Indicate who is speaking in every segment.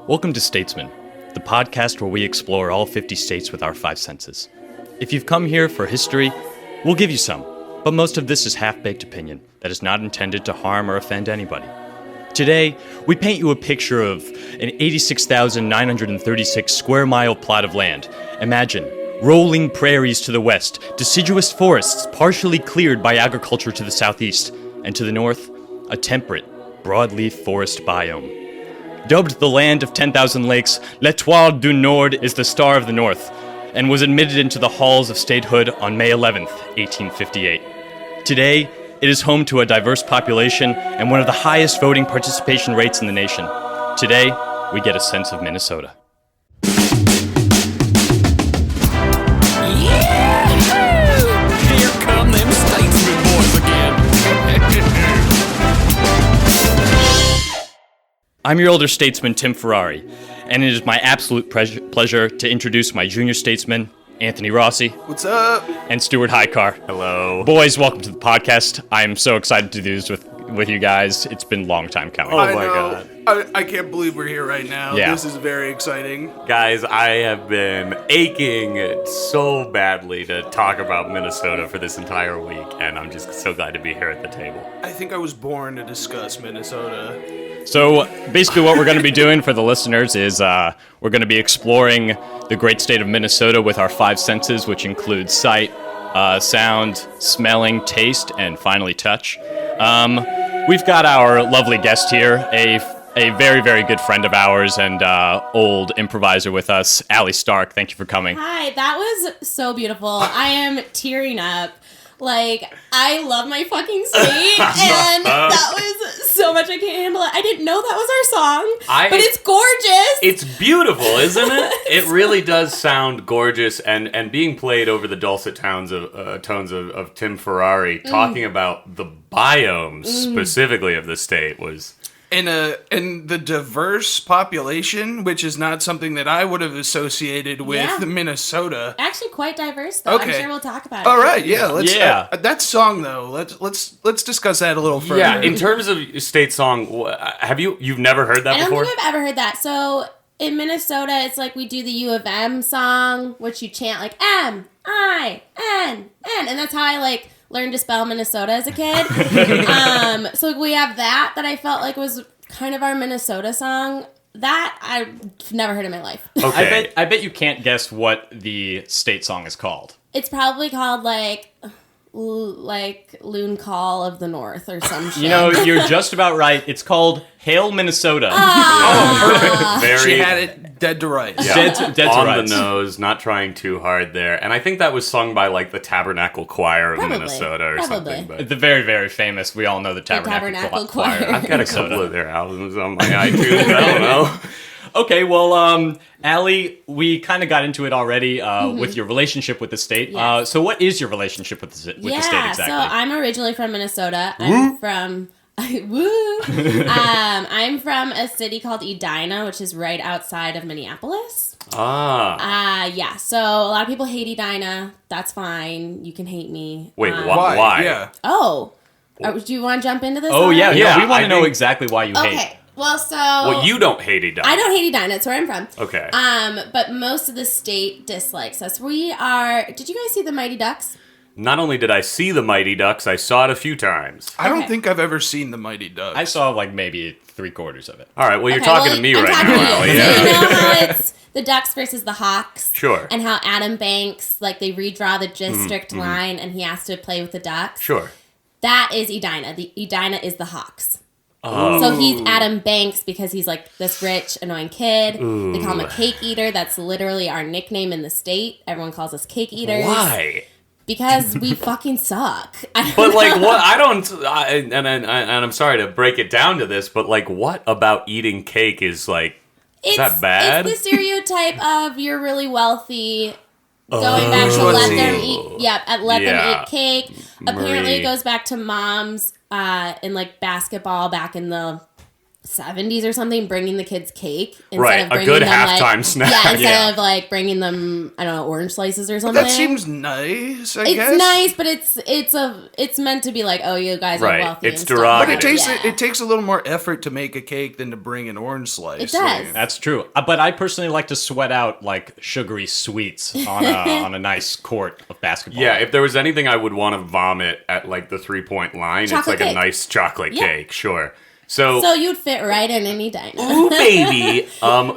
Speaker 1: Welcome to Statesmen, the podcast where we explore all 50 states with our five senses. If you've come here for history, we'll give you some, but most of this is half-baked opinion that is not intended to harm or offend anybody. Today, we paint you a picture of an 86,936 square mile plot of land. Imagine rolling prairies to the west, deciduous forests partially cleared by agriculture to the southeast, and to the north, a temperate, broadleaf forest biome. Dubbed the land of 10,000 lakes, L'Étoile du Nord is the Star of the North, and was admitted into the halls of statehood on May 11th, 1858. Today, it is home to a diverse population and one of the highest voting participation rates in the nation. Today, we get a sense of Minnesota.
Speaker 2: Here come them Statesmen boys again.
Speaker 1: I'm your older statesman, Tim Ferrari, and it is my absolute pleasure to introduce my junior statesman, Anthony Rossi.
Speaker 3: What's up?
Speaker 1: And Stuart Hicar.
Speaker 4: Hello.
Speaker 1: Boys, welcome to the podcast. I'm so excited to do this with you guys. It's been a long time coming.
Speaker 4: Oh
Speaker 3: I
Speaker 4: my
Speaker 3: know.
Speaker 4: God.
Speaker 3: I can't believe we're here right now.
Speaker 1: Yeah.
Speaker 3: This is very exciting.
Speaker 4: Guys, I have been aching so badly to talk about Minnesota for this entire week, and I'm just so glad to be here at the table.
Speaker 3: I think I was born to discuss Minnesota.
Speaker 1: So basically what we're going to be doing for the listeners is we're going to be exploring the great state of Minnesota with our five senses, which include sight, sound, smelling, taste, and finally touch. We've got our lovely guest here, a very, very good friend of ours and old improviser with us, Alli Stark. Thank you for coming.
Speaker 5: Hi, that was so beautiful. I am tearing up. Like, I love my fucking state, and that was so much I can't handle it. I didn't know that was our song, but it's gorgeous.
Speaker 4: It's beautiful, isn't it? It really does sound gorgeous, and being played over the dulcet tones of Tim Ferrari, talking about the biomes specifically of the state was...
Speaker 3: In the diverse population, which is not something that I would have associated with Minnesota.
Speaker 5: Actually, quite diverse, though.
Speaker 3: Okay.
Speaker 5: I'm sure we'll talk about it.
Speaker 3: All right, yeah. Let's.
Speaker 1: Yeah.
Speaker 3: That song though. Let's discuss that a little further.
Speaker 4: Yeah, in terms of state song, you've never heard that
Speaker 5: I don't
Speaker 4: before?
Speaker 5: think I've ever heard that. So, in Minnesota, it's like we do the U of M song, which you chant like M-I-N-N, and that's how I like learned to spell Minnesota as a kid. So we have that I felt like was kind of our Minnesota song. That I've never heard in my life.
Speaker 4: Okay.
Speaker 1: I bet you can't guess what the state song is called.
Speaker 5: It's probably called like Loon Call of the North or some shit.
Speaker 1: You know, you're just about right. It's called Hail Minnesota.
Speaker 4: Oh, perfect.
Speaker 3: She had it dead to rights.
Speaker 4: Yeah.
Speaker 1: Dead to
Speaker 4: on
Speaker 1: rights.
Speaker 4: the nose, not trying too hard there. And I think that was sung by like the Tabernacle Choir of
Speaker 5: Probably.
Speaker 4: Minnesota or something. But
Speaker 1: The very, very famous. We all know the Tabernacle
Speaker 5: Choir.
Speaker 4: I've got a couple of their albums on my iTunes. I don't know.
Speaker 1: Okay, well, Alli, we kind of got into it already with your relationship with the state.
Speaker 5: Yes.
Speaker 1: So what is your relationship with the state exactly?
Speaker 5: So I'm originally from Minnesota. I'm from... Woo! I'm from a city called Edina, which is right outside of Minneapolis. Yeah. So a lot of people hate Edina. That's fine. You can hate me.
Speaker 4: Wait, why?
Speaker 3: Yeah.
Speaker 5: Oh. Do you want to jump into this?
Speaker 1: Oh, yeah,
Speaker 5: already?
Speaker 4: Yeah,
Speaker 1: we want
Speaker 4: I
Speaker 1: to know
Speaker 4: think-
Speaker 1: exactly why you hate.
Speaker 5: Okay. Well, so...
Speaker 4: Well, you don't hate Edina.
Speaker 5: I don't hate Edina. That's where I'm from.
Speaker 4: Okay.
Speaker 5: But most of the state dislikes us. We are... Did you guys see the Mighty Ducks?
Speaker 4: Not only did I see the Mighty Ducks, I saw it a few times.
Speaker 3: I don't
Speaker 5: Okay.
Speaker 3: think I've ever seen the Mighty Ducks.
Speaker 1: I saw like maybe 3/4 of it.
Speaker 4: All right, well, you're
Speaker 5: Okay,
Speaker 4: talking
Speaker 5: well,
Speaker 4: to me
Speaker 5: I'm
Speaker 4: right
Speaker 5: talking
Speaker 4: now,
Speaker 5: to you.
Speaker 4: Alli.
Speaker 5: So
Speaker 4: Yeah.
Speaker 5: you know how it's the Ducks versus the Hawks?
Speaker 4: Sure.
Speaker 5: And how Adam Banks, like, they redraw the district line and he has to play with the Ducks?
Speaker 4: Sure.
Speaker 5: That is Edina. The Edina is the Hawks.
Speaker 4: Oh.
Speaker 5: So he's Adam Banks because he's, like, this rich, annoying kid. They call him a cake eater. That's literally our nickname in the state. Everyone calls us cake eaters.
Speaker 4: Why?
Speaker 5: Because we fucking suck.
Speaker 4: But like, what? And I'm sorry to break it down to this, but like, what about eating cake is like? Is that bad?
Speaker 5: It's the stereotype of you're really wealthy, going back to let them eat. Yeah, let them eat cake. Apparently,
Speaker 4: Marie.
Speaker 5: it goes back to moms in like basketball back in the 70s or something, bringing the kids cake instead
Speaker 4: Right,
Speaker 5: of
Speaker 4: a
Speaker 5: bringing
Speaker 4: good
Speaker 5: them,
Speaker 4: halftime snack.
Speaker 5: Yeah, instead
Speaker 4: Yeah.
Speaker 5: of like bringing them, I don't know, orange slices or something.
Speaker 3: That seems nice, I guess.
Speaker 5: It's nice, but it's meant to be like, oh, you guys are
Speaker 4: Right,
Speaker 5: wealthy.
Speaker 4: it's
Speaker 5: and stuff.
Speaker 4: derogative.
Speaker 3: But it takes a little more effort to make a cake than to bring an orange slice.
Speaker 5: It does.
Speaker 1: That's true. But I personally like to sweat out like sugary sweets on on a nice court of basketball.
Speaker 4: Yeah, if there was anything I would want to vomit at like the 3-point line,
Speaker 5: Chocolate
Speaker 4: it's like
Speaker 5: cake.
Speaker 4: a nice chocolate
Speaker 5: Yeah.
Speaker 4: cake, sure. So
Speaker 5: So you'd fit right in any diner.
Speaker 4: ooh, baby.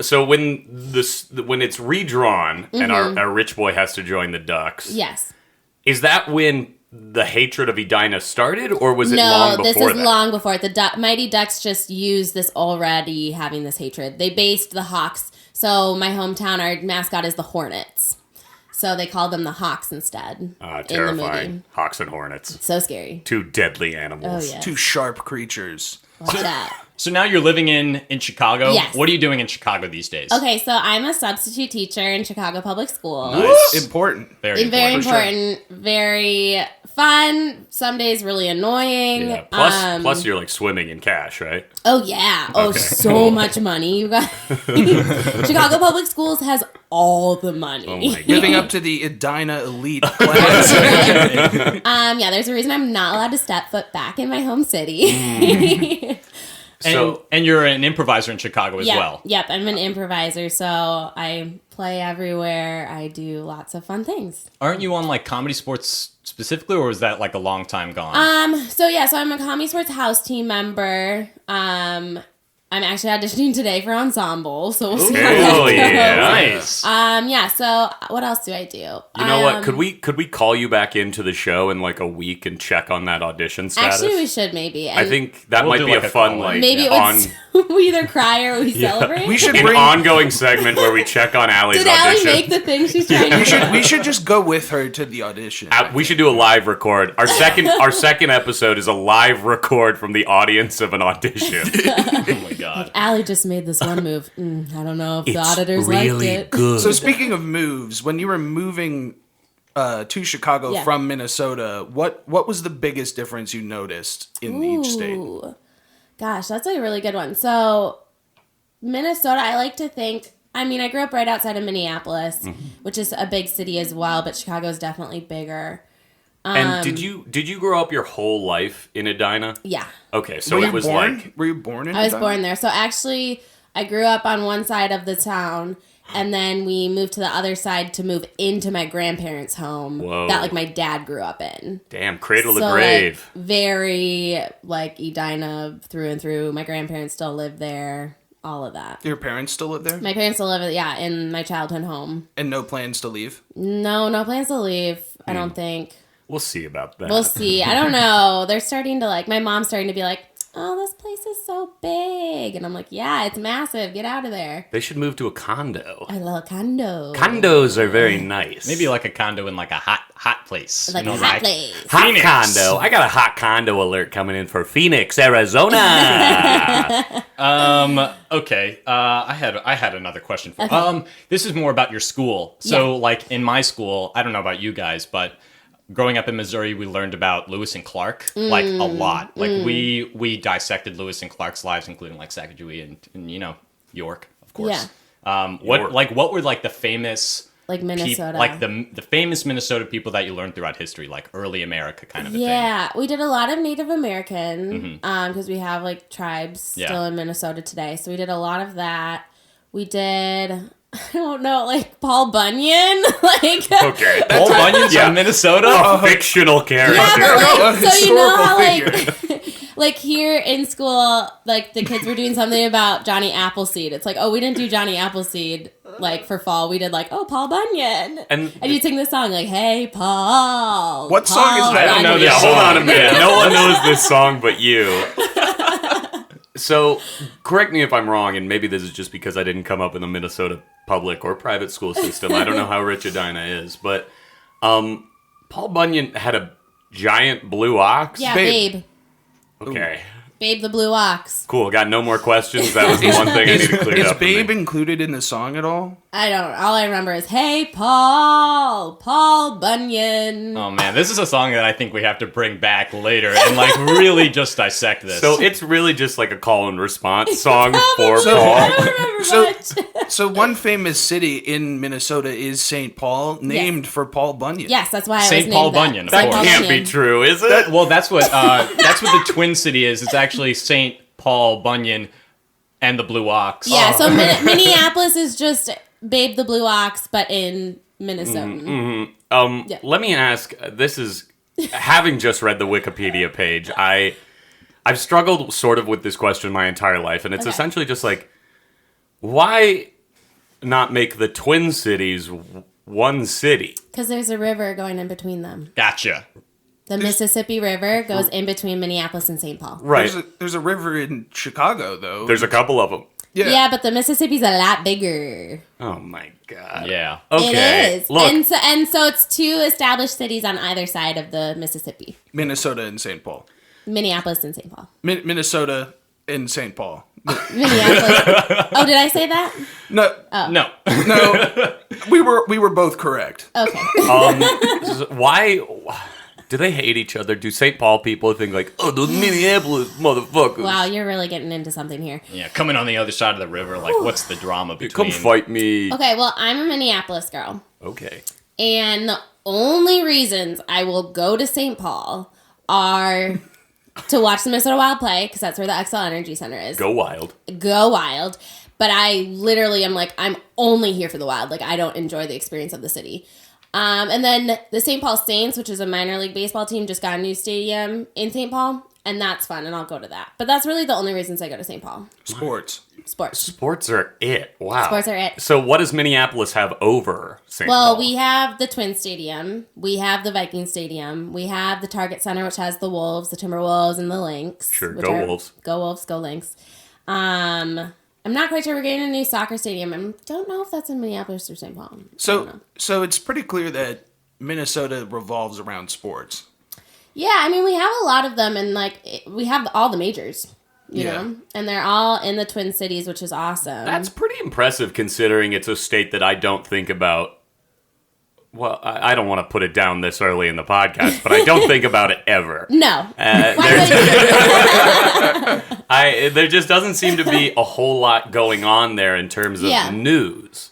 Speaker 4: So when it's redrawn and our rich boy has to join the Ducks,
Speaker 5: Yes.
Speaker 4: is that when the hatred of Edina started, or was it
Speaker 5: No,
Speaker 4: long
Speaker 5: this
Speaker 4: before
Speaker 5: is
Speaker 4: that?
Speaker 5: long before. The Mighty Ducks just used this already, having this hatred. They based the Hawks. So my hometown, our mascot is the Hornets. So they called them the Hawks instead in the
Speaker 4: Terrifying.
Speaker 5: movie.
Speaker 4: Hawks and hornets.
Speaker 5: So scary.
Speaker 4: Two deadly
Speaker 5: Oh,
Speaker 4: animals.
Speaker 5: yeah.
Speaker 3: Two sharp creatures.
Speaker 5: Watch out.
Speaker 1: So now you're living in Chicago.
Speaker 5: Yes.
Speaker 1: What are you doing in Chicago these days?
Speaker 5: Okay, so I'm a substitute teacher in Chicago Public Schools.
Speaker 1: Nice.
Speaker 3: Important.
Speaker 1: Very
Speaker 5: Very
Speaker 1: important.
Speaker 5: important, very fun. Some days really annoying.
Speaker 4: Yeah. Plus, you're like swimming in cash, right?
Speaker 5: Oh yeah. Oh, so much money, you guys. Chicago Public Schools has all the money.
Speaker 4: Oh my god.
Speaker 3: Living up to the Edina elite class.
Speaker 5: Yeah, there's a reason I'm not allowed to step foot back in my home city.
Speaker 1: And you're an improviser in Chicago as
Speaker 5: Yep,
Speaker 1: well.
Speaker 5: Yep, I'm an improviser, so I play everywhere. I do lots of fun things.
Speaker 1: Aren't you on like Comedy Sports specifically, or was that like a long time gone?
Speaker 5: So I'm a Comedy Sports house team member. I'm actually auditioning today for Ensemble, so we'll see how that
Speaker 4: Hell
Speaker 5: goes.
Speaker 4: yeah.
Speaker 1: Nice.
Speaker 5: Yeah, so what else do I do?
Speaker 4: You know what? Could we call you back into the show in like a week and check on that audition status?
Speaker 5: Actually, we should maybe.
Speaker 4: I think that
Speaker 1: We'll
Speaker 4: might
Speaker 1: do
Speaker 4: be
Speaker 1: like
Speaker 4: a
Speaker 1: a
Speaker 4: fun
Speaker 1: call-in.
Speaker 4: like
Speaker 5: maybe it would we either cry or we celebrate.
Speaker 3: We should
Speaker 4: an
Speaker 3: bring.
Speaker 4: ongoing segment where we check on Allie's
Speaker 5: Did Allie
Speaker 4: audition.
Speaker 5: make the thing she's trying to do?
Speaker 3: We should just go with her to the audition.
Speaker 4: We should do a live record. Our second episode is a live record from the audience of an audition.
Speaker 1: Oh my god.
Speaker 5: Allie just made this one move. I don't know if the auditors liked it.
Speaker 4: good.
Speaker 3: So speaking of moves, when you were moving to Chicago
Speaker 5: Yeah.
Speaker 3: from Minnesota, what was the biggest difference you noticed in each state?
Speaker 5: Ooh. Gosh, that's a really good one. So, Minnesota, I like to think, I mean, I grew up right outside of Minneapolis, which is a big city as well, but Chicago is definitely bigger.
Speaker 4: And did you grow up your whole life in Edina?
Speaker 5: Yeah.
Speaker 4: Okay, so
Speaker 3: Were
Speaker 4: it
Speaker 3: you
Speaker 4: was
Speaker 3: born?
Speaker 4: like
Speaker 3: Were you born in?
Speaker 5: I was
Speaker 3: Edina?
Speaker 5: born there. So, actually, I grew up on one side of the town, and then we moved to the other side to move into my grandparents' home
Speaker 4: Whoa.
Speaker 5: that, like, my dad grew up in.
Speaker 4: damn cradle to
Speaker 5: So,
Speaker 4: grave.
Speaker 5: like, very, like, Edina through and through. My grandparents still live there. All of that.
Speaker 3: Your parents still live there,
Speaker 5: My parents still live, in my childhood home.
Speaker 3: and no plans to leave.
Speaker 5: No plans to leave. I don't think.
Speaker 4: We'll see about that.
Speaker 5: We'll see. I don't know. They're starting to my mom's starting to be like, oh, this place is so big. And I'm like, yeah, it's massive. Get out of there.
Speaker 4: They should move to a condo.
Speaker 5: I love condo.
Speaker 4: Condos are very nice.
Speaker 1: Maybe like a condo in like a hot place.
Speaker 5: Like
Speaker 1: you know,
Speaker 5: a hot place.
Speaker 4: hot
Speaker 1: Phoenix.
Speaker 4: condo. I got a hot condo alert coming in for Phoenix, Arizona.
Speaker 1: Okay. I had another question for. This is more about your school. So,
Speaker 5: Yeah.
Speaker 1: like in my school, I don't know about you guys, but growing up in Missouri, we learned about Lewis and Clark like a lot. Like we dissected Lewis and Clark's lives, including like Sacagawea and York, of course.
Speaker 4: York.
Speaker 1: What were like the famous
Speaker 5: Like Minnesota.
Speaker 1: like the famous Minnesota people that you learned throughout history, like early America kind of a thing?
Speaker 5: Yeah, we did a lot of Native American because we have like tribes
Speaker 1: Yeah.
Speaker 5: still in Minnesota today. So we did a lot of that. We did, I don't know, like Paul Bunyan.
Speaker 4: Okay.
Speaker 1: Paul Bunyan's
Speaker 4: Yeah.
Speaker 1: from Minnesota?
Speaker 4: A fictional character.
Speaker 5: Yeah, but
Speaker 3: No, a
Speaker 5: so you know
Speaker 3: historical
Speaker 5: how like here in school, like the kids were doing something about Johnny Appleseed. It's like, oh, we didn't do Johnny Appleseed like for fall. We did like, oh, Paul Bunyan,
Speaker 4: And-
Speaker 5: you sing this song like, hey, Paul.
Speaker 3: What song is
Speaker 5: Paul
Speaker 3: that? I don't know
Speaker 5: Bunyan."
Speaker 1: this
Speaker 4: Yeah, hold on a
Speaker 1: song.
Speaker 4: minute. No one knows this song but you. So, correct me if I'm wrong, and maybe this is just because I didn't come up in the Minnesota public or private school system. I don't know how rich Edina is, but Paul Bunyan had a giant blue ox.
Speaker 5: Yeah,
Speaker 3: Babe.
Speaker 5: Babe.
Speaker 4: Okay.
Speaker 5: Babe the Blue Ox.
Speaker 4: Cool. Got no more questions. That was the one thing I need to clear
Speaker 3: Is
Speaker 4: up. for me.
Speaker 3: Babe included in the song at all?
Speaker 5: I don't. All I remember is "Hey Paul Bunyan."
Speaker 1: Oh man, this is a song that I think we have to bring back later and like really just dissect this.
Speaker 4: So it's really just like a call and response song
Speaker 5: Probably.
Speaker 4: for
Speaker 5: I
Speaker 4: Paul.
Speaker 5: don't remember
Speaker 3: So-
Speaker 5: much.
Speaker 3: So one famous city in Minnesota is St. Paul, named for Paul Bunyan.
Speaker 5: Yes, that's why I was
Speaker 1: St.
Speaker 5: named
Speaker 1: Paul
Speaker 5: that.
Speaker 1: Bunyan, of
Speaker 5: St.
Speaker 1: course.
Speaker 5: Paul
Speaker 4: Can't be
Speaker 5: Bunyan.
Speaker 4: true, is it?
Speaker 1: well, that's what the Twin City is. It's actually St. Paul Bunyan and the Blue Ox.
Speaker 5: Yeah, so Minneapolis is just Babe the Blue Ox, but in Minnesota. Yeah.
Speaker 4: Let me ask, this is, having just read the Wikipedia page, I've struggled sort of with this question my entire life, and it's
Speaker 5: Okay.
Speaker 4: essentially just like, why not make the Twin Cities one city?
Speaker 5: Because there's a river going in between them.
Speaker 1: Gotcha.
Speaker 5: The Mississippi River goes in between Minneapolis and St. Paul.
Speaker 4: Right.
Speaker 3: There's a river in Chicago, though.
Speaker 4: There's a couple of them.
Speaker 5: Yeah, but the Mississippi's a lot bigger.
Speaker 4: Oh my god.
Speaker 1: Yeah.
Speaker 4: Okay.
Speaker 5: It is.
Speaker 4: Look,
Speaker 5: And so it's two established cities on either side of the Mississippi.
Speaker 3: Minnesota and St. Paul.
Speaker 5: Minneapolis and St. Paul.
Speaker 3: Minnesota and St. Paul.
Speaker 5: Minneapolis. Oh, did I say that?
Speaker 3: No,
Speaker 1: No.
Speaker 3: no, we were both correct.
Speaker 5: Okay.
Speaker 4: why do they hate each other? Do St. Paul people think like, oh, those Minneapolis motherfuckers?
Speaker 5: Wow, you're really getting into something here.
Speaker 1: Yeah, coming on the other side of the river, like what's the drama between?
Speaker 4: Come fight me.
Speaker 5: Okay, well, I'm a Minneapolis girl.
Speaker 4: Okay.
Speaker 5: And the only reasons I will go to St. Paul are to watch the Minnesota Wild play, because that's where the XL Energy Center is.
Speaker 4: Go wild.
Speaker 5: Go Wild. But I literally am like, I'm only here for the Wild. Like, I don't enjoy the experience of the city. And then the St. Paul Saints, which is a minor league baseball team, just got a new stadium in St. Paul. And that's fun, and I'll go to that. But that's really the only reasons I go to St. Paul.
Speaker 3: Sports.
Speaker 5: Sports.
Speaker 4: Sports are it. Wow.
Speaker 5: Sports are it.
Speaker 4: So what does Minneapolis have over St.
Speaker 5: Well,
Speaker 4: Paul?
Speaker 5: we have the Twin Stadium. We have the Viking Stadium. We have the Target Center, which has the Wolves, the Timberwolves, and the Lynx.
Speaker 4: Sure,
Speaker 5: which
Speaker 4: go
Speaker 5: are-
Speaker 4: Wolves.
Speaker 5: Go Wolves, go Lynx. I'm not quite sure we're getting a new soccer stadium. I don't know if that's in Minneapolis or St. Paul. I don't know.
Speaker 3: So it's pretty clear that Minnesota revolves around sports.
Speaker 5: Yeah, I mean, we have a lot of them, and we have all the majors, you
Speaker 3: Yeah.
Speaker 5: know, and they're all in the Twin Cities, which is awesome.
Speaker 4: That's pretty impressive considering it's a state that I don't think about. Well, I don't want to put it down this early in the podcast, but I don't think about it ever.
Speaker 5: No. Why would
Speaker 4: There just doesn't seem to be a whole lot going on there in terms of
Speaker 5: Yeah.
Speaker 4: news.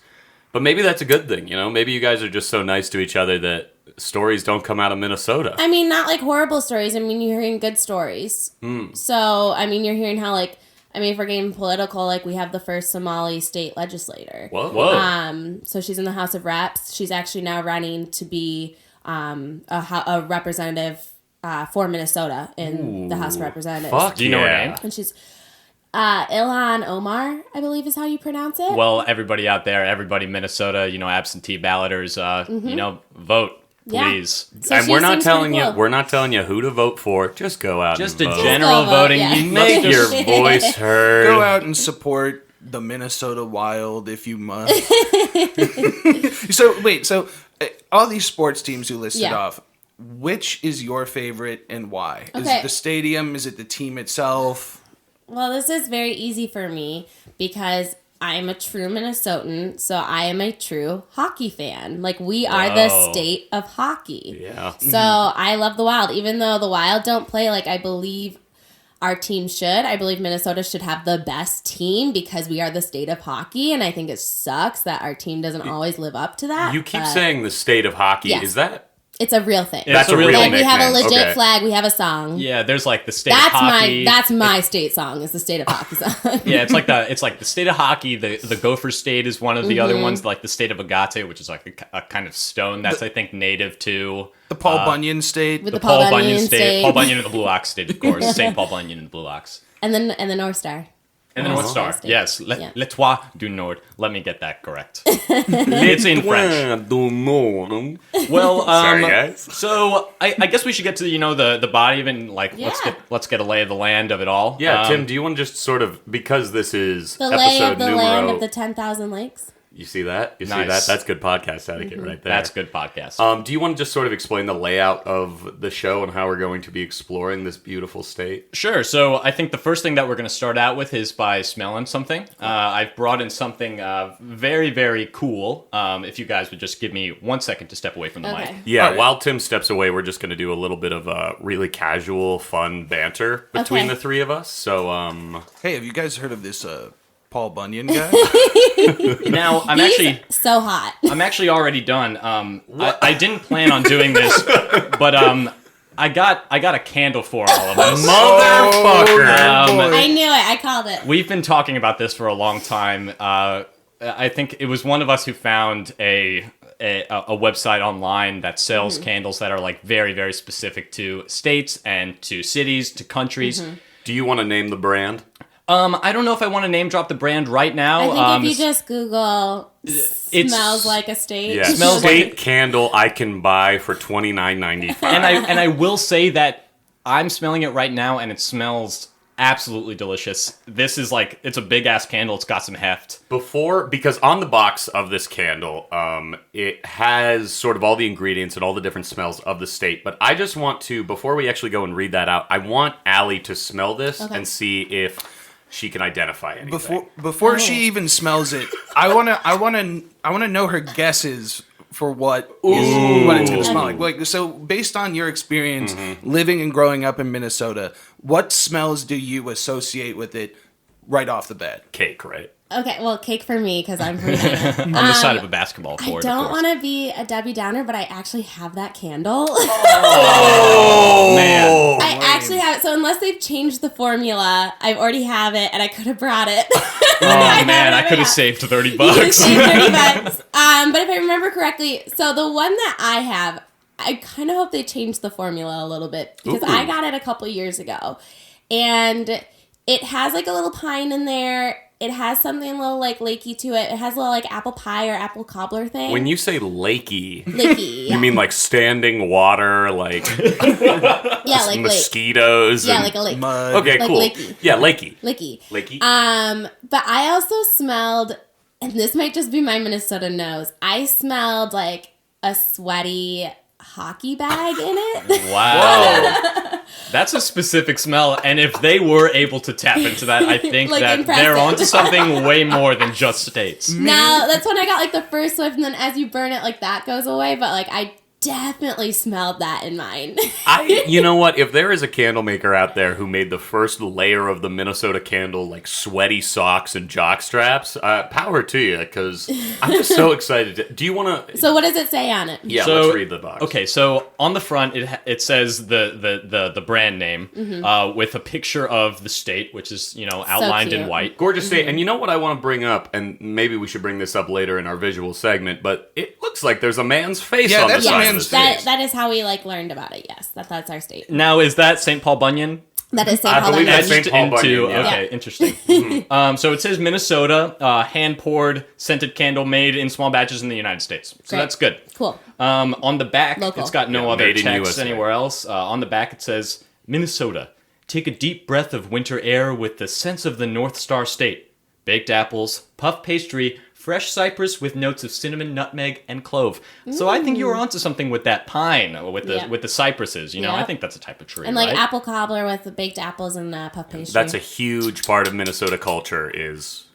Speaker 4: But maybe that's a good thing, you know? Maybe you guys are just so nice to each other that stories don't come out of Minnesota.
Speaker 5: I mean, not like horrible stories. I mean, you're hearing good stories. So, I mean, you're hearing how, if we're getting political, we have the first Somali state legislator.
Speaker 4: Whoa.
Speaker 5: So she's in the House of Reps. She's actually now running to be a representative for Minnesota in the House of Representatives.
Speaker 4: Fuck
Speaker 1: Do you know her
Speaker 4: yeah.
Speaker 1: name?
Speaker 5: And she's Ilhan Omar, I believe is how you pronounce it.
Speaker 1: Well, everybody out there, everybody in Minnesota, absentee balloters, vote,
Speaker 5: Yeah.
Speaker 1: please.
Speaker 5: So
Speaker 4: And
Speaker 5: she
Speaker 4: we're not
Speaker 5: seems
Speaker 4: telling
Speaker 5: pretty
Speaker 4: you
Speaker 5: cool.
Speaker 4: we're not telling you who to vote for. Just go out
Speaker 1: Just
Speaker 4: and
Speaker 1: a
Speaker 4: vote.
Speaker 1: general
Speaker 5: Just go vote,
Speaker 1: voting.
Speaker 5: yeah.
Speaker 4: Make your voice heard.
Speaker 3: Go out and support the Minnesota Wild if you must. So all these sports teams you listed
Speaker 5: Yeah.
Speaker 3: off, which is your favorite and why? Is
Speaker 5: Okay.
Speaker 3: it the stadium? Is it the team itself?
Speaker 5: Well, this is very easy for me because I'm a true Minnesotan, so I am a true hockey fan. We are the
Speaker 1: Whoa.
Speaker 5: state of hockey.
Speaker 4: Yeah.
Speaker 5: So I love the Wild. Even though the Wild don't play I believe our team should. I believe Minnesota should have the best team because we are the state of hockey, and I think it sucks that our team doesn't always live up to that.
Speaker 4: You keep
Speaker 5: but
Speaker 4: saying the state of hockey.
Speaker 5: Yes.
Speaker 4: Is that?
Speaker 5: it's a real thing.
Speaker 1: That's a real
Speaker 5: we have a
Speaker 4: nickname.
Speaker 5: legit
Speaker 4: Okay.
Speaker 5: flag. We have a song.
Speaker 1: Yeah, there's the state
Speaker 5: That's
Speaker 1: of hockey.
Speaker 5: that's my state song. Is the state of hockey song.
Speaker 1: Yeah, it's like the state of hockey. The Gopher State is one of the other ones, like the state of agate, which is a kind of stone that's I think native to
Speaker 3: The Paul Bunyan state?
Speaker 5: With
Speaker 1: the
Speaker 5: the Paul Bunyan
Speaker 1: State.
Speaker 5: State.
Speaker 1: Paul Bunyan and the Blue Ox State, of course. St. Paul Bunyan and the Blue Ox.
Speaker 5: and the North Star.
Speaker 1: And the North Star.
Speaker 5: State.
Speaker 1: Yes.
Speaker 5: Yeah.
Speaker 1: Le Trois du Nord. Let me get that correct. It's in French. Well,
Speaker 4: Sorry, guys.
Speaker 1: So I guess we should get to the body of it and
Speaker 5: Yeah.
Speaker 1: let's get a lay of the land of it all.
Speaker 4: Yeah, Tim, do you want to just sort of, because this is
Speaker 5: The lay
Speaker 4: episode
Speaker 5: of the
Speaker 4: numero...
Speaker 5: land of the 10,000 lakes.
Speaker 4: You see that? You see
Speaker 1: Nice.
Speaker 4: that? That's good podcast etiquette right there.
Speaker 1: That's good podcast.
Speaker 4: Do you want to just sort of explain the layout of the show and how we're going to be exploring this beautiful state?
Speaker 1: Sure. So I think the first thing that we're going to start out with is by smelling something. I've brought in something very, very cool. If you guys would just give me 1 second to step away from the mic.
Speaker 4: Yeah,
Speaker 3: right.
Speaker 4: while Tim steps away, we're just going to do a little bit of really casual, fun banter between the three of us. So,
Speaker 3: Hey, have you guys heard of this Paul Bunyan guy?
Speaker 1: Now,
Speaker 5: He's so hot.
Speaker 1: I'm actually already done. I didn't plan on doing this, but I got a candle for all of us.
Speaker 4: motherfucker!
Speaker 5: I knew it. I called it.
Speaker 1: We've been talking about this for a long time. I think it was one of us who found a website online that sells candles that are like very, very specific to states and to cities, to countries.
Speaker 4: Do you want to name the brand?
Speaker 1: I don't know if I want to name drop the brand right now.
Speaker 5: I think if you just Google smells like a state.
Speaker 4: Yeah,
Speaker 1: Smells
Speaker 4: state candle I can buy for $29.95.
Speaker 1: and I will say that I'm smelling it right now, and it smells absolutely delicious. This is like, it's a big ass candle. It's got some heft.
Speaker 4: Because on the box of this candle, it has sort of all the ingredients and all the different smells of the state. But I just want to, before we actually go and read that out, I want Alli to smell this and see if she can identify anything.
Speaker 3: Before she even smells it, I wanna know her guesses for what it's gonna smell like. Like, so based on your experience living and growing up in Minnesota, what smells do you associate with it right off the bat?
Speaker 4: Cake, right?
Speaker 5: Okay, well, cake for me because I'm from Indiana.
Speaker 1: On the side of a basketball
Speaker 5: I
Speaker 1: court.
Speaker 5: don't want to be a Debbie Downer, but I actually have that candle.
Speaker 1: Oh, man.
Speaker 5: I actually have it. So unless they've changed the formula, I already have it, and I could have brought it.
Speaker 1: Oh, man, I could have saved $30.
Speaker 5: You could save $30. But if I remember correctly, so the one that I have, I kind of hope they changed the formula a little bit because I got it a couple years ago, and it has like a little pine in there. It has something a little like lakey to it. It has a little like apple pie or apple cobbler thing.
Speaker 4: When you say lakey,
Speaker 5: lakey,
Speaker 4: you mean like standing water, like
Speaker 5: yeah, like
Speaker 4: mosquitoes?
Speaker 5: Yeah,
Speaker 4: and...
Speaker 5: like a lake.
Speaker 3: Mud.
Speaker 4: Okay,
Speaker 5: like
Speaker 4: cool.
Speaker 5: lakey.
Speaker 4: Yeah, lakey.
Speaker 5: Lakey.
Speaker 4: Lakey.
Speaker 5: But I also smelled, and this might just be my Minnesota nose. I smelled like a sweaty hockey bag in it.
Speaker 1: Wow. That's a specific smell, and if they were able to tap into that, I think
Speaker 5: Like,
Speaker 1: that
Speaker 5: impressive.
Speaker 1: they're onto something way more than just states.
Speaker 5: No, that's when I got like the first whiff, and then as you burn it, like that goes away. But like I definitely smelled that in mine.
Speaker 4: You know what? If there is a candle maker out there who made the first layer of the Minnesota candle like sweaty socks and jock straps, power to you, because I'm just so excited. Do you want to?
Speaker 5: So what does it say on it?
Speaker 4: Yeah,
Speaker 1: So-
Speaker 4: let's read the box.
Speaker 1: Okay, so on the front, it says the brand name with a picture of the state, which is, outlined in
Speaker 5: cute.
Speaker 1: white.
Speaker 4: Gorgeous state. And you know what I want to bring up, and maybe we should bring this up later in our visual segment, but it looks like there's a man's face
Speaker 3: Yeah,
Speaker 4: on the
Speaker 3: that's a
Speaker 4: side
Speaker 3: man's
Speaker 4: of the
Speaker 5: That
Speaker 4: state.
Speaker 5: that is how we like learned about it. Yes, that's our state.
Speaker 1: Now, is that St. Paul Bunyan?
Speaker 5: That is St.
Speaker 4: I
Speaker 5: Paul.
Speaker 4: believe that's
Speaker 5: Bunyan.
Speaker 4: St. Paul Bunyan, yeah.
Speaker 1: Okay,
Speaker 5: Yeah.
Speaker 1: interesting. So it says Minnesota, hand-poured scented candle made in small batches in the United States. So
Speaker 5: Great.
Speaker 1: that's good.
Speaker 5: Cool.
Speaker 1: On the back,
Speaker 5: Local.
Speaker 1: it's got no
Speaker 4: Yeah,
Speaker 1: other
Speaker 4: made in
Speaker 1: text
Speaker 4: USA.
Speaker 1: anywhere else. On the back, it says, Minnesota. Take a deep breath of winter air with the sense of the North Star State. Baked apples, puff pastry, fresh cypress with notes of cinnamon, nutmeg, and clove. So I think you were onto something with that pine, with the
Speaker 5: Yeah.
Speaker 1: with the cypresses. I
Speaker 5: Yeah.
Speaker 1: think that's a type of tree,
Speaker 5: And like
Speaker 1: right?
Speaker 5: apple cobbler with the baked apples and puff pastry.
Speaker 4: That's a huge part of Minnesota culture is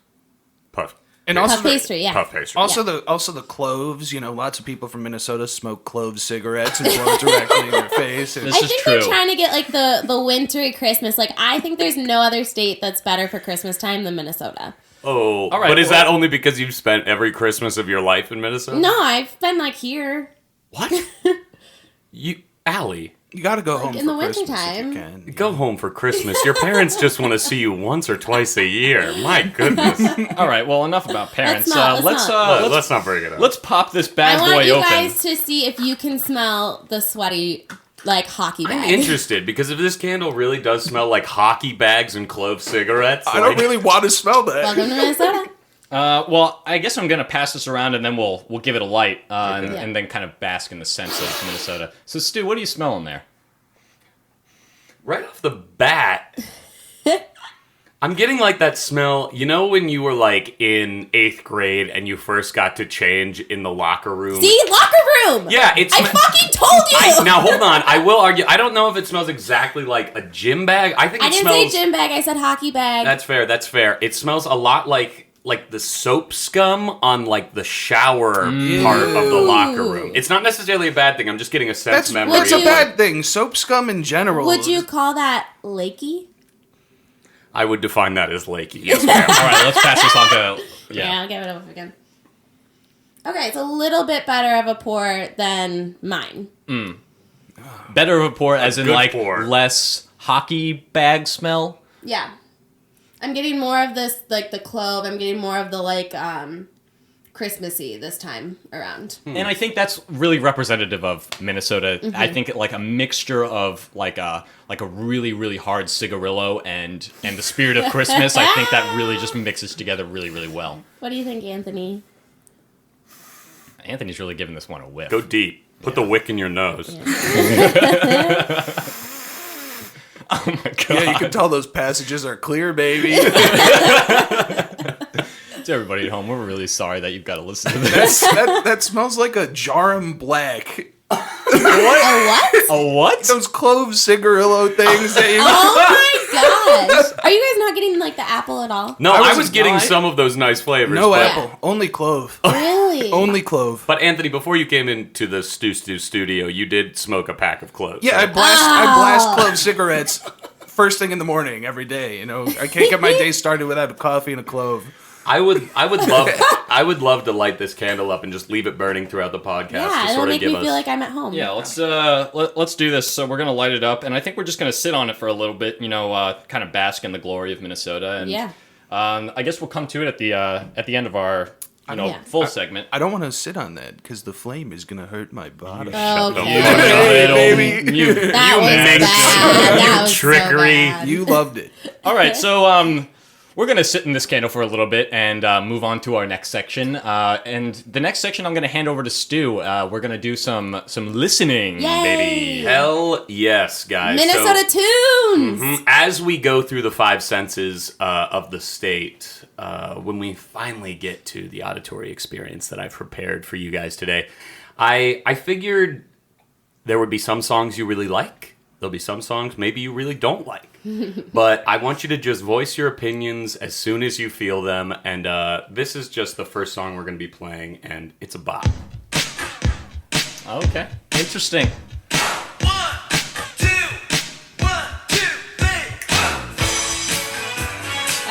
Speaker 4: puff.
Speaker 3: And also
Speaker 5: puff pastry. Yeah.
Speaker 4: Puff pastry.
Speaker 3: Also the cloves, lots of people from Minnesota smoke clove cigarettes and blow it directly in their face. And
Speaker 1: This
Speaker 5: I
Speaker 1: is
Speaker 5: think
Speaker 1: true.
Speaker 5: they're trying to get like the wintry Christmas. Like I think there's no other state that's better for Christmas time than Minnesota.
Speaker 4: Oh,
Speaker 1: All right,
Speaker 4: but is
Speaker 1: well-
Speaker 4: that only because you've spent every Christmas of your life in Minnesota?
Speaker 5: No, I've been like here.
Speaker 4: What? Alli,
Speaker 3: you got to go home
Speaker 5: in
Speaker 3: for
Speaker 5: the
Speaker 3: Christmas
Speaker 5: wintertime.
Speaker 3: if you can.
Speaker 4: go home for Christmas. Your parents just want to see you once or twice a year. My goodness.
Speaker 1: All right, well, enough about parents.
Speaker 5: Let's not.
Speaker 4: Let's not bring it up.
Speaker 1: Let's pop this
Speaker 5: I
Speaker 1: bad
Speaker 5: want
Speaker 1: boy
Speaker 5: you
Speaker 1: open.
Speaker 5: guys to see if you can smell the sweaty like hockey bag.
Speaker 4: I'm interested because if this candle really does smell like hockey bags and clove cigarettes,
Speaker 3: I don't really want to smell that.
Speaker 5: Welcome to Minnesota.
Speaker 1: Well, I guess I'm gonna pass this around and then we'll give it a light and,
Speaker 5: Yeah.
Speaker 1: and then kind of bask in the sense of Minnesota. So, Stu, what are you smelling there?
Speaker 4: right off the bat, I'm getting like that smell. You know when you were like in 8th grade and you first got to change in the locker room?
Speaker 5: See? Locker room!
Speaker 4: Yeah, it's...
Speaker 5: I fucking told you!
Speaker 4: Now, hold on. I will argue. I don't know if it smells exactly like a gym bag. I think
Speaker 5: I
Speaker 4: it
Speaker 5: didn't
Speaker 4: smells...
Speaker 5: say gym bag, I said hockey bag.
Speaker 4: That's fair. It smells a lot like the soap scum on like the shower part of the locker room. It's not necessarily a bad thing. I'm just getting a sense memory.
Speaker 3: That's a bad thing. Soap scum in general.
Speaker 5: Would you call that lakey?
Speaker 4: I would define that as lakey. Yes, ma'am.
Speaker 1: All right, let's pass this on to...
Speaker 5: Yeah, I'll give it up again. Okay, it's a little bit better of a pour than mine.
Speaker 1: Better of a pour as in
Speaker 4: Good
Speaker 1: like
Speaker 4: pour.
Speaker 1: less hockey bag smell.
Speaker 5: Yeah. I'm getting more of this, like, the clove. I'm getting more of the, like, Christmassy this time around.
Speaker 1: And I think that's really representative of Minnesota. I think like a mixture of like a really, really hard cigarillo and the spirit of Christmas. I think that really just mixes together really, really well.
Speaker 5: What do you think, Anthony?
Speaker 1: Anthony's really giving this one a whiff.
Speaker 4: Go deep. Put the wick in your nose.
Speaker 1: Oh my god.
Speaker 3: Yeah, you can tell those passages are clear, baby.
Speaker 1: To everybody at home, we're really sorry that you've got to listen to this.
Speaker 3: that smells like a Jarum Black.
Speaker 5: A what?
Speaker 1: A what?
Speaker 3: Those clove cigarillo things that you...
Speaker 5: Oh my gosh. Are you guys not getting, like, the apple at all?
Speaker 4: No, I was getting
Speaker 1: I-
Speaker 4: some of those nice flavors.
Speaker 3: No
Speaker 4: but,
Speaker 3: apple, only clove.
Speaker 5: Really?
Speaker 3: Only clove.
Speaker 4: But Anthony, before you came into the Stu studio, you did smoke a pack of cloves.
Speaker 3: Yeah, I
Speaker 4: right?
Speaker 3: blast clove cigarettes first thing in the morning every day. You know, I can't get my day started without a coffee and a clove.
Speaker 4: I would love to light this candle up and just leave it burning throughout the podcast
Speaker 5: Yeah,
Speaker 4: to
Speaker 5: it'll
Speaker 4: sort of
Speaker 5: make
Speaker 4: give
Speaker 5: me
Speaker 4: us.
Speaker 5: feel like I'm at home.
Speaker 1: Yeah, let's do this. So we're gonna light it up, and I think we're just gonna sit on it for a little bit. You know, kind of bask in the glory of Minnesota. And,
Speaker 5: Yeah.
Speaker 1: I guess we'll come to it at the end of our
Speaker 5: Yeah.
Speaker 1: full segment.
Speaker 3: I don't want to sit on that because the flame is gonna hurt my body.
Speaker 5: Okay.
Speaker 3: baby.
Speaker 1: You
Speaker 5: That was
Speaker 1: made
Speaker 5: bad. That was
Speaker 4: trickery.
Speaker 5: So bad.
Speaker 3: You loved it.
Speaker 1: All right, so we're gonna sit in this candle for a little bit and move on to our next section. And the next section, I'm gonna hand over to Stu. We're gonna do some listening,
Speaker 5: Yay.
Speaker 1: baby.
Speaker 4: Hell yes, guys.
Speaker 5: Minnesota tunes.
Speaker 4: As we go through the 5 senses of the state, when we finally get to the auditory experience that I've prepared for you guys today, I figured there would be some songs you really like. There'll be some songs maybe you really don't like. But I want you to just voice your opinions as soon as you feel them. And this is just the first song we're going to be playing, and it's a bop.
Speaker 1: Okay, interesting.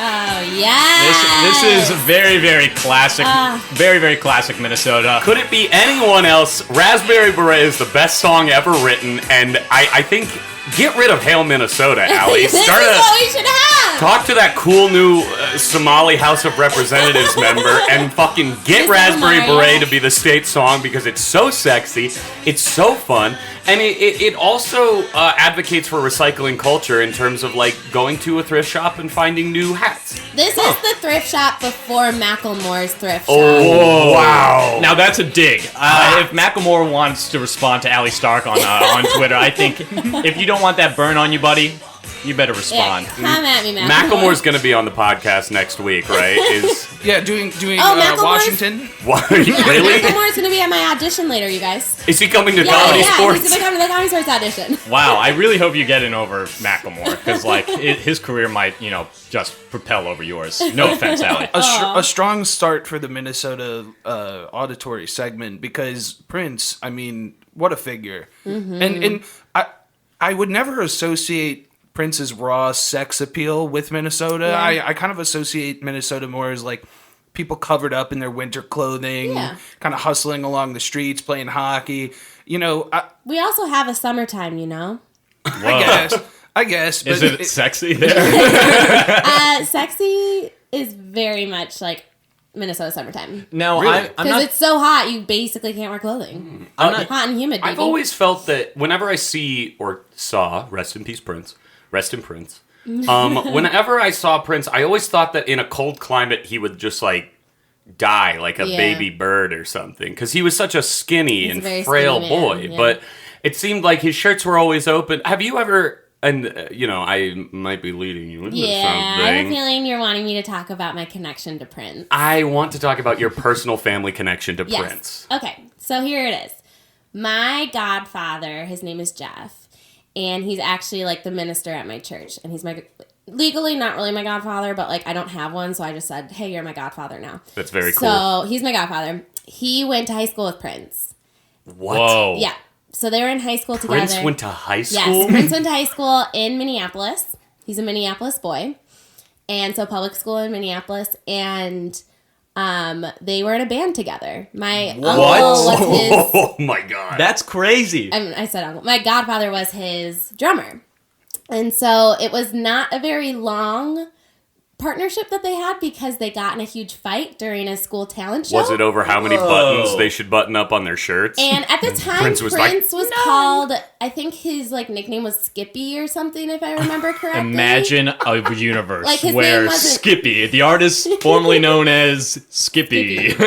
Speaker 5: Oh, yeah.
Speaker 1: This is very, very classic, very, very classic Minnesota.
Speaker 4: Could it be anyone else? Raspberry Beret is the best song ever written, and I think get rid of Hail Minnesota, Alli.
Speaker 5: This is what we should have.
Speaker 4: Talk to that cool new Somali House of Representatives member and fucking get
Speaker 5: This is
Speaker 4: Raspberry
Speaker 5: Mario.
Speaker 4: Beret to be the state song because it's so sexy, it's so fun, and it also advocates for recycling culture in terms of like going to a thrift shop and finding new hats.
Speaker 5: This is the thrift shop before Macklemore's thrift shop.
Speaker 4: Oh, wow.
Speaker 1: Now that's a dig. If Macklemore wants to respond to Alli Stark on Twitter, I think if you don't want that burn on you, buddy, you better
Speaker 5: Yeah,
Speaker 1: respond.
Speaker 5: come at me, Macklemore.
Speaker 4: Macklemore's going to be on the podcast next week, right?
Speaker 3: Yeah, doing
Speaker 5: Macklemore's-
Speaker 3: Washington.
Speaker 4: What?
Speaker 5: Yeah,
Speaker 4: Really?
Speaker 5: Macklemore's going to be at my audition later, you guys.
Speaker 4: Is he coming to
Speaker 5: Yeah,
Speaker 4: Comedy
Speaker 5: he's
Speaker 4: Sports?
Speaker 5: going to come to the Comedy Sports audition.
Speaker 1: Wow, I really hope you get in over Macklemore because like his career might just propel over yours. No offense, Alli.
Speaker 3: A strong start for the Minnesota auditory segment because Prince, I mean, what a figure. And I would never associate Prince's raw sex appeal with Minnesota.
Speaker 5: Yeah.
Speaker 3: I kind of associate Minnesota more as like people covered up in their winter clothing,
Speaker 5: Yeah.
Speaker 3: kind of hustling along the streets, playing hockey. You know,
Speaker 5: We also have a summertime, you know?
Speaker 3: I guess. But
Speaker 1: Is it sexy there?
Speaker 5: Sexy is very much like Minnesota summertime.
Speaker 1: No,
Speaker 3: Really?
Speaker 1: I'm
Speaker 5: Because
Speaker 1: not.
Speaker 5: it's so hot, you basically can't wear clothing. Hot and humid, baby.
Speaker 4: I've always felt that whenever I see or saw, rest in peace, Prince, rest in Prince. Whenever I saw Prince, I always thought that in a cold climate he would just like die like a
Speaker 5: Yeah.
Speaker 4: baby bird or something because he was such a skinny
Speaker 5: He's a
Speaker 4: and
Speaker 5: very
Speaker 4: frail
Speaker 5: skinny man,
Speaker 4: boy.
Speaker 5: yeah.
Speaker 4: But it seemed like his shirts were always open. Have you ever And, I might be leading you into
Speaker 5: Yeah, I have a
Speaker 4: something.
Speaker 5: feeling you're wanting me to talk about my connection to Prince.
Speaker 4: I want to talk about your personal family connection to
Speaker 5: Yes.
Speaker 4: Prince.
Speaker 5: Okay, so here it is. My godfather, his name is Jeff, and he's actually like the minister at my church. And he's legally not really my godfather, but like I don't have one, so I just said, hey, you're my godfather now.
Speaker 4: That's very cool.
Speaker 5: So he's my godfather. He went to high school with Prince.
Speaker 4: What?
Speaker 1: Whoa.
Speaker 5: Yeah. So they were in high school together.
Speaker 4: Prince went to high school?
Speaker 5: Yes, Prince went to high school in Minneapolis. He's a Minneapolis boy. And so public school in Minneapolis. And they were in a band together. My uncle was his...
Speaker 4: Oh, my God.
Speaker 1: That's crazy.
Speaker 5: I said uncle. My godfather was his drummer. And so it was not a very long partnership that they had because they got in a huge fight during a school talent show.
Speaker 4: Was it over how many buttons they should button up on their shirts?
Speaker 5: And at the time,
Speaker 4: Prince was like,
Speaker 5: was called, I think his nickname was Skippy or something, if I remember correctly.
Speaker 1: Imagine a universe
Speaker 5: Like, his
Speaker 1: where
Speaker 5: name wasn't-
Speaker 1: Skippy, the artist formerly known as Skippy.
Speaker 5: Or Skipper.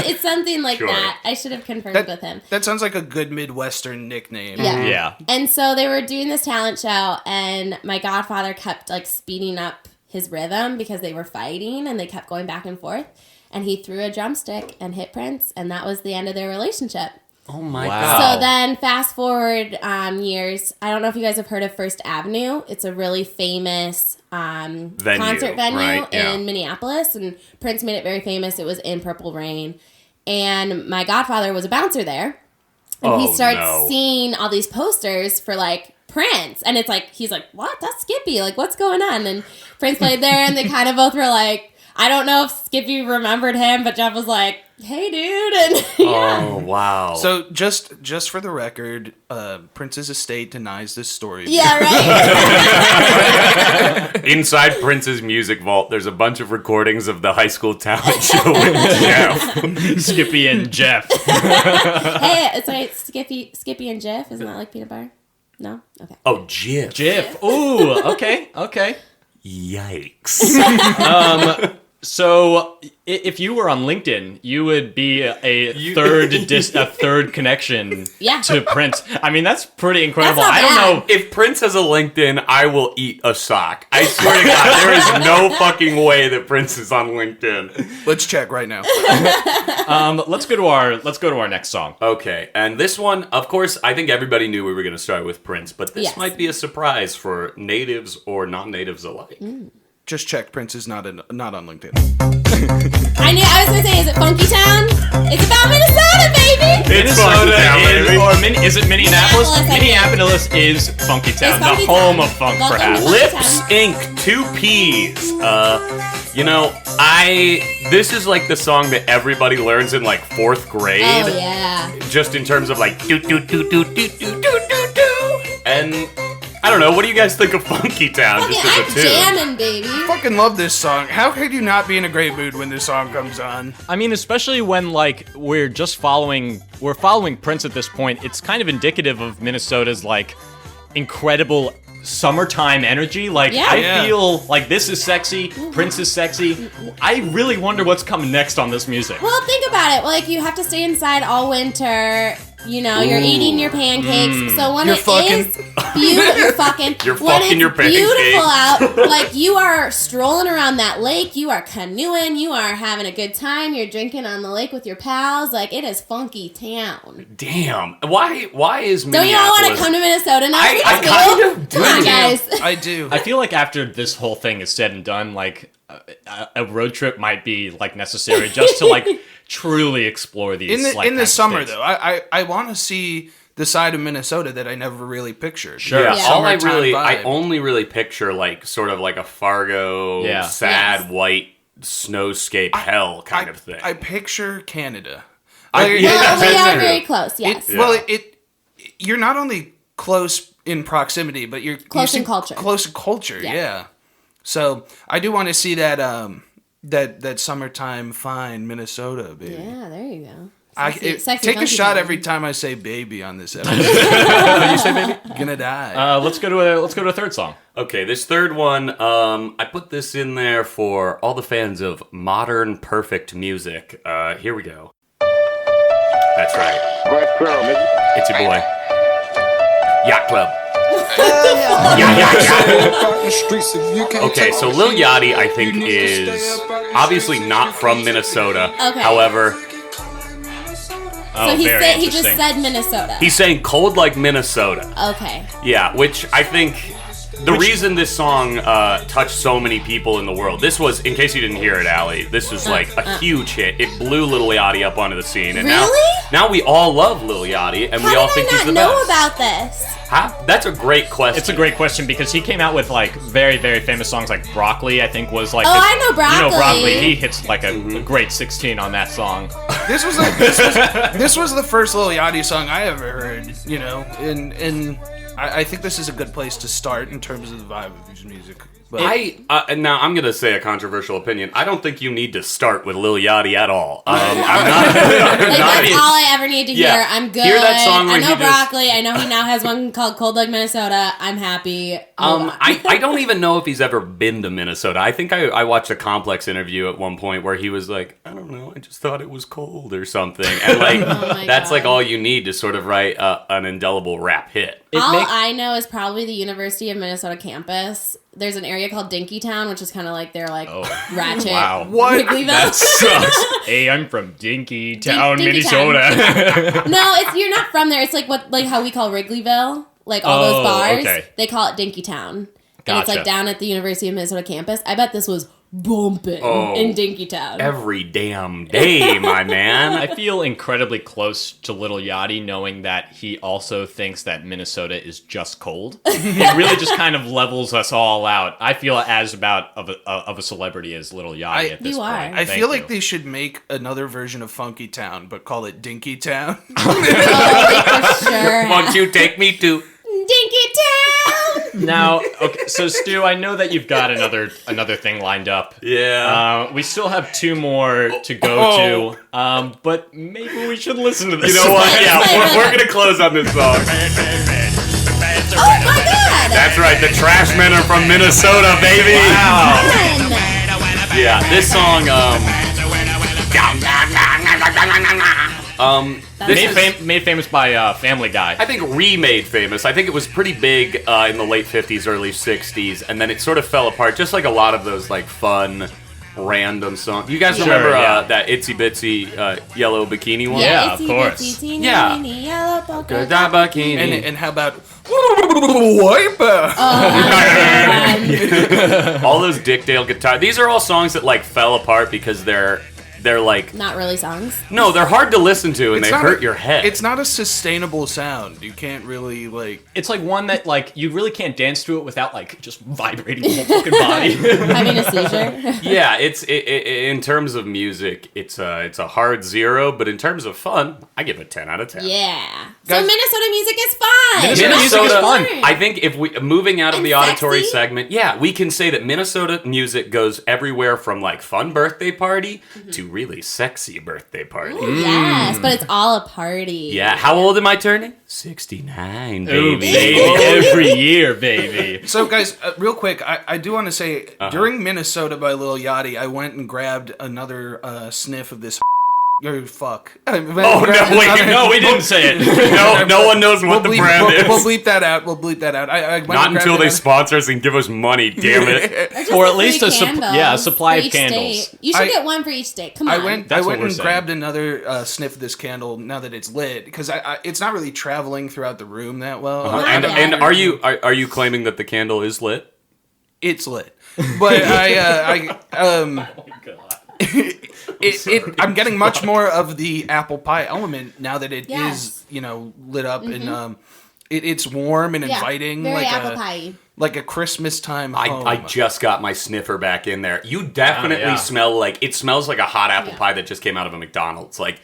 Speaker 5: It's something like
Speaker 4: Sure.
Speaker 5: that. I should have confirmed with him.
Speaker 3: That sounds like a good Midwestern nickname.
Speaker 5: Yeah.
Speaker 1: Yeah.
Speaker 5: And so they were doing this talent show, and my godfather kept speeding up his rhythm because they were fighting, and they kept going back and forth. And he threw a drumstick and hit Prince, and that was the end of their relationship.
Speaker 4: Oh, my
Speaker 1: Wow.
Speaker 4: God.
Speaker 5: So then, fast forward years. I don't know if you guys have heard of First Avenue. It's a really famous concert venue
Speaker 4: right, yeah.
Speaker 5: in Minneapolis, and Prince made it very famous. It was in Purple Rain, and my godfather was a bouncer there, and he starts seeing all these posters for Prince, and it's he's like, what? That's Skippy. What's going on? And Prince played there, and they kind of both were like, I don't know if Skippy remembered him, but Jeff was like, hey, dude. And
Speaker 4: Oh, wow.
Speaker 3: So just for the record, Prince's estate denies this story.
Speaker 5: yeah, right.
Speaker 4: Inside Prince's music vault, there's a bunch of recordings of the high school talent show with Jeff.
Speaker 1: Skippy and Jeff.
Speaker 5: Hey, it's like Skippy and Jeff. Isn't that like peanut butter? No? Okay.
Speaker 4: Oh, Jeff.
Speaker 1: Jeff. Ooh, okay.
Speaker 4: Yikes.
Speaker 1: So, if you were on LinkedIn, you would be a third connection
Speaker 5: Yeah.
Speaker 1: to Prince. I mean, that's pretty incredible.
Speaker 5: That's not
Speaker 1: I don't
Speaker 5: bad.
Speaker 1: know.
Speaker 4: If Prince has a LinkedIn, I will eat a sock. I swear to God, there is no fucking way that Prince is on LinkedIn.
Speaker 3: Let's check right now.
Speaker 1: Let's go to our next song.
Speaker 4: Okay, and this one, of course, I think everybody knew we were going to start with Prince, but this
Speaker 5: Yes.
Speaker 4: might be a surprise for natives or non-natives alike.
Speaker 3: Just check. Prince is not on LinkedIn.
Speaker 5: I was going to say, is it Funky Town? It's about Minnesota, baby!
Speaker 4: It's Funky Town, baby.
Speaker 1: Is it Minneapolis?
Speaker 5: Minneapolis, I think.
Speaker 1: Minneapolis is Funky Town,
Speaker 5: It's Funky
Speaker 1: the home
Speaker 5: Town.
Speaker 1: of funk,
Speaker 5: Welcome
Speaker 1: perhaps.
Speaker 5: to
Speaker 4: Lips Inc. 2 P's. This is like the song that everybody learns in 4th grade.
Speaker 5: Oh, yeah.
Speaker 4: Just in terms of do do do do do do do do do. And I don't know, what do you guys think of Funky Town
Speaker 5: Fucking,
Speaker 4: just
Speaker 5: I'm
Speaker 4: as a tune?
Speaker 5: jamming, baby.
Speaker 3: Fucking love this song. How could you not be in a great mood when this song comes on?
Speaker 1: I mean, especially when we're following Prince at this point. It's kind of indicative of Minnesota's incredible summertime energy.
Speaker 5: Yeah.
Speaker 1: I feel like this is sexy. Prince is sexy. I really wonder what's coming next on this music.
Speaker 5: Well, think about it. You have to stay inside all winter. You're eating your pancakes. So when
Speaker 3: You're
Speaker 5: it
Speaker 3: fucking.
Speaker 5: is beautiful, you're fucking.
Speaker 4: You're
Speaker 5: when
Speaker 4: fucking
Speaker 5: it's
Speaker 4: your pancakes.
Speaker 5: beautiful out, you are strolling around that lake. You are canoeing. You are having a good time. You're drinking on the lake with your pals. It is Funky Town.
Speaker 4: Damn. Why is
Speaker 5: Don't you all
Speaker 4: Minneapolis...
Speaker 5: want to come to Minnesota now?
Speaker 4: I
Speaker 5: Let's
Speaker 4: kind
Speaker 5: go.
Speaker 4: of do.
Speaker 5: Come on, guys.
Speaker 3: I do.
Speaker 1: I feel like after this whole thing is said and done, a road trip might be necessary just to truly explore these.
Speaker 3: In the summer
Speaker 1: states.
Speaker 3: though, I want to see the side of Minnesota that I never really pictured.
Speaker 1: Sure.
Speaker 4: Yeah,
Speaker 5: Yeah.
Speaker 4: all I
Speaker 3: Summertime vibe.
Speaker 4: only really picture sort of a Fargo,
Speaker 1: Yeah.
Speaker 4: sad
Speaker 5: Yes.
Speaker 4: white snowscape hell kind of thing.
Speaker 3: I picture Canada.
Speaker 4: Yeah,
Speaker 5: Well, we
Speaker 4: that's
Speaker 5: are
Speaker 4: true.
Speaker 5: very close. Yes.
Speaker 3: Well, you're not only close in proximity, but you're
Speaker 5: Close in
Speaker 3: see-
Speaker 5: culture.
Speaker 3: Close in culture,
Speaker 5: Yeah.
Speaker 3: yeah. So I do want to see that that summertime fine Minnesota, baby.
Speaker 5: Yeah, there you go.
Speaker 3: Take
Speaker 5: Sexy
Speaker 3: a
Speaker 5: Funky
Speaker 3: shot
Speaker 5: Town.
Speaker 3: every time I say baby on this episode.
Speaker 1: You say, baby?
Speaker 3: Gonna die.
Speaker 1: Let's go to a third song.
Speaker 4: Okay, this third one, I put this in there for all the fans of modern perfect music. Here we go. That's right. It's your boy. Yacht Club. Okay, so Lil Yachty, I think, is obviously not from Minnesota.
Speaker 5: Okay.
Speaker 4: However,
Speaker 1: Oh,
Speaker 5: So he
Speaker 1: very
Speaker 5: said he just
Speaker 1: interesting.
Speaker 5: said Minnesota.
Speaker 4: he's saying cold like Minnesota.
Speaker 5: Okay.
Speaker 4: Yeah, which I think the reason this song touched so many people in the world. This was, in case you didn't hear it, Allie, this was like a huge hit. It blew Lil Yachty up onto the scene, and
Speaker 5: Really?
Speaker 4: now we all love Lil Yachty, and
Speaker 5: How
Speaker 4: we all
Speaker 5: did
Speaker 4: think
Speaker 5: I
Speaker 4: he's
Speaker 5: not
Speaker 4: the
Speaker 5: know
Speaker 4: best.
Speaker 5: about this?
Speaker 4: Huh? That's a great question.
Speaker 1: It's a great question because he came out with like very, very famous songs like Broccoli, I think was like
Speaker 5: Oh, I know
Speaker 1: You know
Speaker 5: Broccoli.
Speaker 1: Broccoli, he hits like a great 16 on that song.
Speaker 3: This was the first Lil Yachty song I ever heard, you know, and I think this is a good place to start in terms of the vibe of his music. But
Speaker 4: Now I'm gonna say a controversial opinion. I don't think you need to start with Lil Yachty at all. I'm not.
Speaker 5: Like, that's all I ever need to hear.
Speaker 4: Yeah.
Speaker 5: I'm good.
Speaker 4: Hear that song
Speaker 5: I
Speaker 4: where
Speaker 5: know
Speaker 4: he just-
Speaker 5: Broccoli. I know he now has one called Cold Like Minnesota. I'm happy.
Speaker 4: I don't even know if he's ever been to Minnesota. I think I watched a Complex interview at one point where he was like, I don't know, I just thought it was cold or something. And like,
Speaker 5: my
Speaker 4: that's like
Speaker 5: God.
Speaker 4: all you need to sort of write an indelible rap hit.
Speaker 5: All I know is probably the University of Minnesota campus. There's an area called Dinkytown, which is kind of like their like ratchet
Speaker 1: Wow.
Speaker 5: Wrigleyville.
Speaker 1: That sucks. Hey, I'm from Dinky Town,
Speaker 5: Dinkytown.
Speaker 1: Minnesota.
Speaker 5: No, you're not from there. It's like how we call Wrigleyville, like all those bars.
Speaker 1: Okay.
Speaker 5: They call it Dinkytown, and it's
Speaker 1: Gotcha.
Speaker 5: like down at the University of Minnesota campus. I bet this was bumping in Dinkytown.
Speaker 4: Every damn day, my man.
Speaker 1: I feel incredibly close to Lil Yachty knowing that he also thinks that Minnesota is just cold. It really just kind of levels us all out. I feel as about of a celebrity as Lil Yachty at this
Speaker 5: You
Speaker 1: point.
Speaker 5: are.
Speaker 3: I
Speaker 1: Thank
Speaker 3: feel
Speaker 1: you.
Speaker 3: like they should make another version of Funky Town, but call it Dinky Town.
Speaker 5: For sure.
Speaker 4: Won't you take me to...
Speaker 5: Dinkytown.
Speaker 1: Now, okay, so Stu, I know that you've got another thing lined up.
Speaker 4: Yeah.
Speaker 1: We still have two more to go to, but maybe we should listen to this.
Speaker 4: You know what?
Speaker 1: song.
Speaker 4: Yeah, we're gonna close on this song.
Speaker 5: Oh my God.
Speaker 4: That's right, the Trashmen are from Minnesota, baby.
Speaker 1: Wow.
Speaker 5: Fun.
Speaker 4: Yeah, this song,
Speaker 1: Made famous by Family Guy.
Speaker 4: I think remade famous. I think it was pretty big in the late 50s, early 60s, and then it sort of fell apart, just like a lot of those like fun, random songs. You guys
Speaker 1: Sure,
Speaker 4: remember
Speaker 1: yeah.
Speaker 4: that Itsy Bitsy Yellow Bikini one?
Speaker 1: Yeah,
Speaker 5: Itsy
Speaker 1: of course.
Speaker 5: bitsy teeny
Speaker 4: Yeah.
Speaker 5: weeny yellow polka
Speaker 4: Good
Speaker 5: dot.
Speaker 4: bikini.
Speaker 3: and how about Wiper?
Speaker 4: All those Dick Dale guitar. These are all songs that like fell apart because they're like
Speaker 5: Not really songs.
Speaker 4: no, they're hard to listen to and
Speaker 3: It's
Speaker 4: they
Speaker 3: not
Speaker 4: hurt
Speaker 3: a-
Speaker 4: your head.
Speaker 3: It's not a sustainable sound. You can't really like.
Speaker 1: It's like one that like you really can't dance to it without like just vibrating the whole fucking body.
Speaker 5: Having a seizure.
Speaker 4: Yeah, it's in terms of music, it's a hard 0, but in terms of fun, I give it 10 out of 10.
Speaker 5: Yeah. So
Speaker 3: Guys-
Speaker 5: Minnesota music is fun.
Speaker 1: Minnesota music is fun.
Speaker 4: I think if we moving out of
Speaker 5: And
Speaker 4: the auditory
Speaker 5: sexy.
Speaker 4: segment, yeah, we can say that Minnesota music goes everywhere from like fun birthday party to really sexy birthday party.
Speaker 5: Yes, but it's all a party.
Speaker 4: Yeah, how old am I turning? 69,
Speaker 1: Ooh,
Speaker 4: baby.
Speaker 1: baby, every year, baby.
Speaker 3: So, guys, real quick, I do want to say during Minnesota by Lil Yachty, I went and grabbed another sniff of this. Or fuck.
Speaker 4: Oh, no, wait,
Speaker 1: No, we didn't say it.
Speaker 4: No one knows what the brand is.
Speaker 3: We'll bleep that out. We'll bleep that out. I went
Speaker 4: Not
Speaker 3: and grabbed
Speaker 4: until they
Speaker 3: another-
Speaker 4: sponsor us and give us money, damn it.
Speaker 5: Or, just
Speaker 1: Or
Speaker 5: the
Speaker 1: at least
Speaker 5: free
Speaker 1: a
Speaker 5: candles
Speaker 1: supply
Speaker 5: for
Speaker 1: of
Speaker 5: each
Speaker 1: candles.
Speaker 5: state. You should
Speaker 3: I-
Speaker 5: get one for each state. Come on.
Speaker 3: I went
Speaker 1: That's what
Speaker 3: and
Speaker 1: we're saying.
Speaker 3: grabbed another sniff of this candle now that it's lit because it's not really traveling throughout the room that well.
Speaker 4: And are you claiming that the candle is lit?
Speaker 3: It's lit, but I'm getting much more of the apple pie element now that it is
Speaker 5: Yes.
Speaker 3: lit up and it's warm and
Speaker 5: Yeah,
Speaker 3: inviting
Speaker 5: very
Speaker 3: like
Speaker 5: apple pie.
Speaker 3: like a Christmas time home.
Speaker 4: I just got my sniffer back in there. You definitely
Speaker 1: yeah.
Speaker 4: smell like it smells like a hot apple
Speaker 5: Yeah.
Speaker 4: pie that just came out of a McDonald's. Like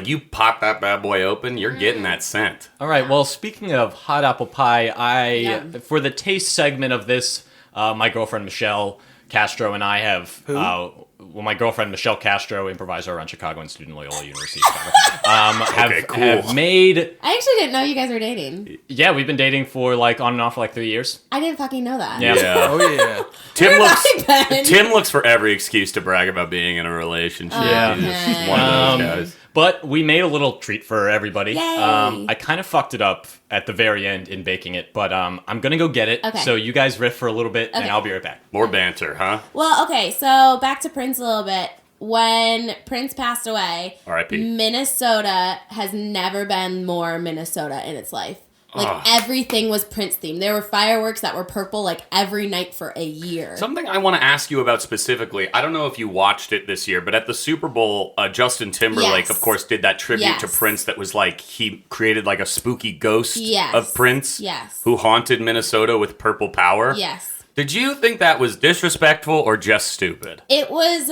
Speaker 4: you pop that bad boy open, you're getting that scent.
Speaker 1: All right. Well, speaking of hot apple pie,
Speaker 5: Yum.
Speaker 1: for the taste segment of this, my girlfriend Michelle Castro and I have. My girlfriend Michelle Castro, improviser around Chicago and student at Loyola University, Chicago, have made.
Speaker 5: I actually didn't know you guys were dating.
Speaker 1: Yeah, we've been dating for like on and off for like 3 years.
Speaker 5: I didn't fucking know that.
Speaker 1: Yeah.
Speaker 3: Oh yeah.
Speaker 4: Tim looks for every excuse to brag about being in a relationship.
Speaker 1: Yeah.
Speaker 4: He's just one of those guys.
Speaker 1: But we made a little treat for everybody.
Speaker 5: Yay.
Speaker 1: I kind of fucked it up at the very end in baking it, but I'm gonna go get it.
Speaker 5: Okay.
Speaker 1: So you guys riff for a little bit, and
Speaker 5: Okay.
Speaker 1: I'll be right back.
Speaker 4: More banter, huh?
Speaker 5: Well, okay, so back to Prince a little bit. When Prince passed away,
Speaker 4: R.I.P.
Speaker 5: Minnesota has never been more Minnesota in its life. Like, everything was Prince themed. There were fireworks that were purple, like, every night for a year.
Speaker 4: Something I want to ask you about specifically, I don't know if you watched it this year, but at the Super Bowl, Justin Timberlake,
Speaker 5: Yes.
Speaker 4: of course, did that tribute to
Speaker 5: Yes.
Speaker 4: Prince that was like, he created like a spooky ghost
Speaker 5: Yes.
Speaker 4: of Prince
Speaker 5: Yes.
Speaker 4: who haunted Minnesota with purple power.
Speaker 5: Yes.
Speaker 4: Did you think that was disrespectful or just stupid?
Speaker 5: It was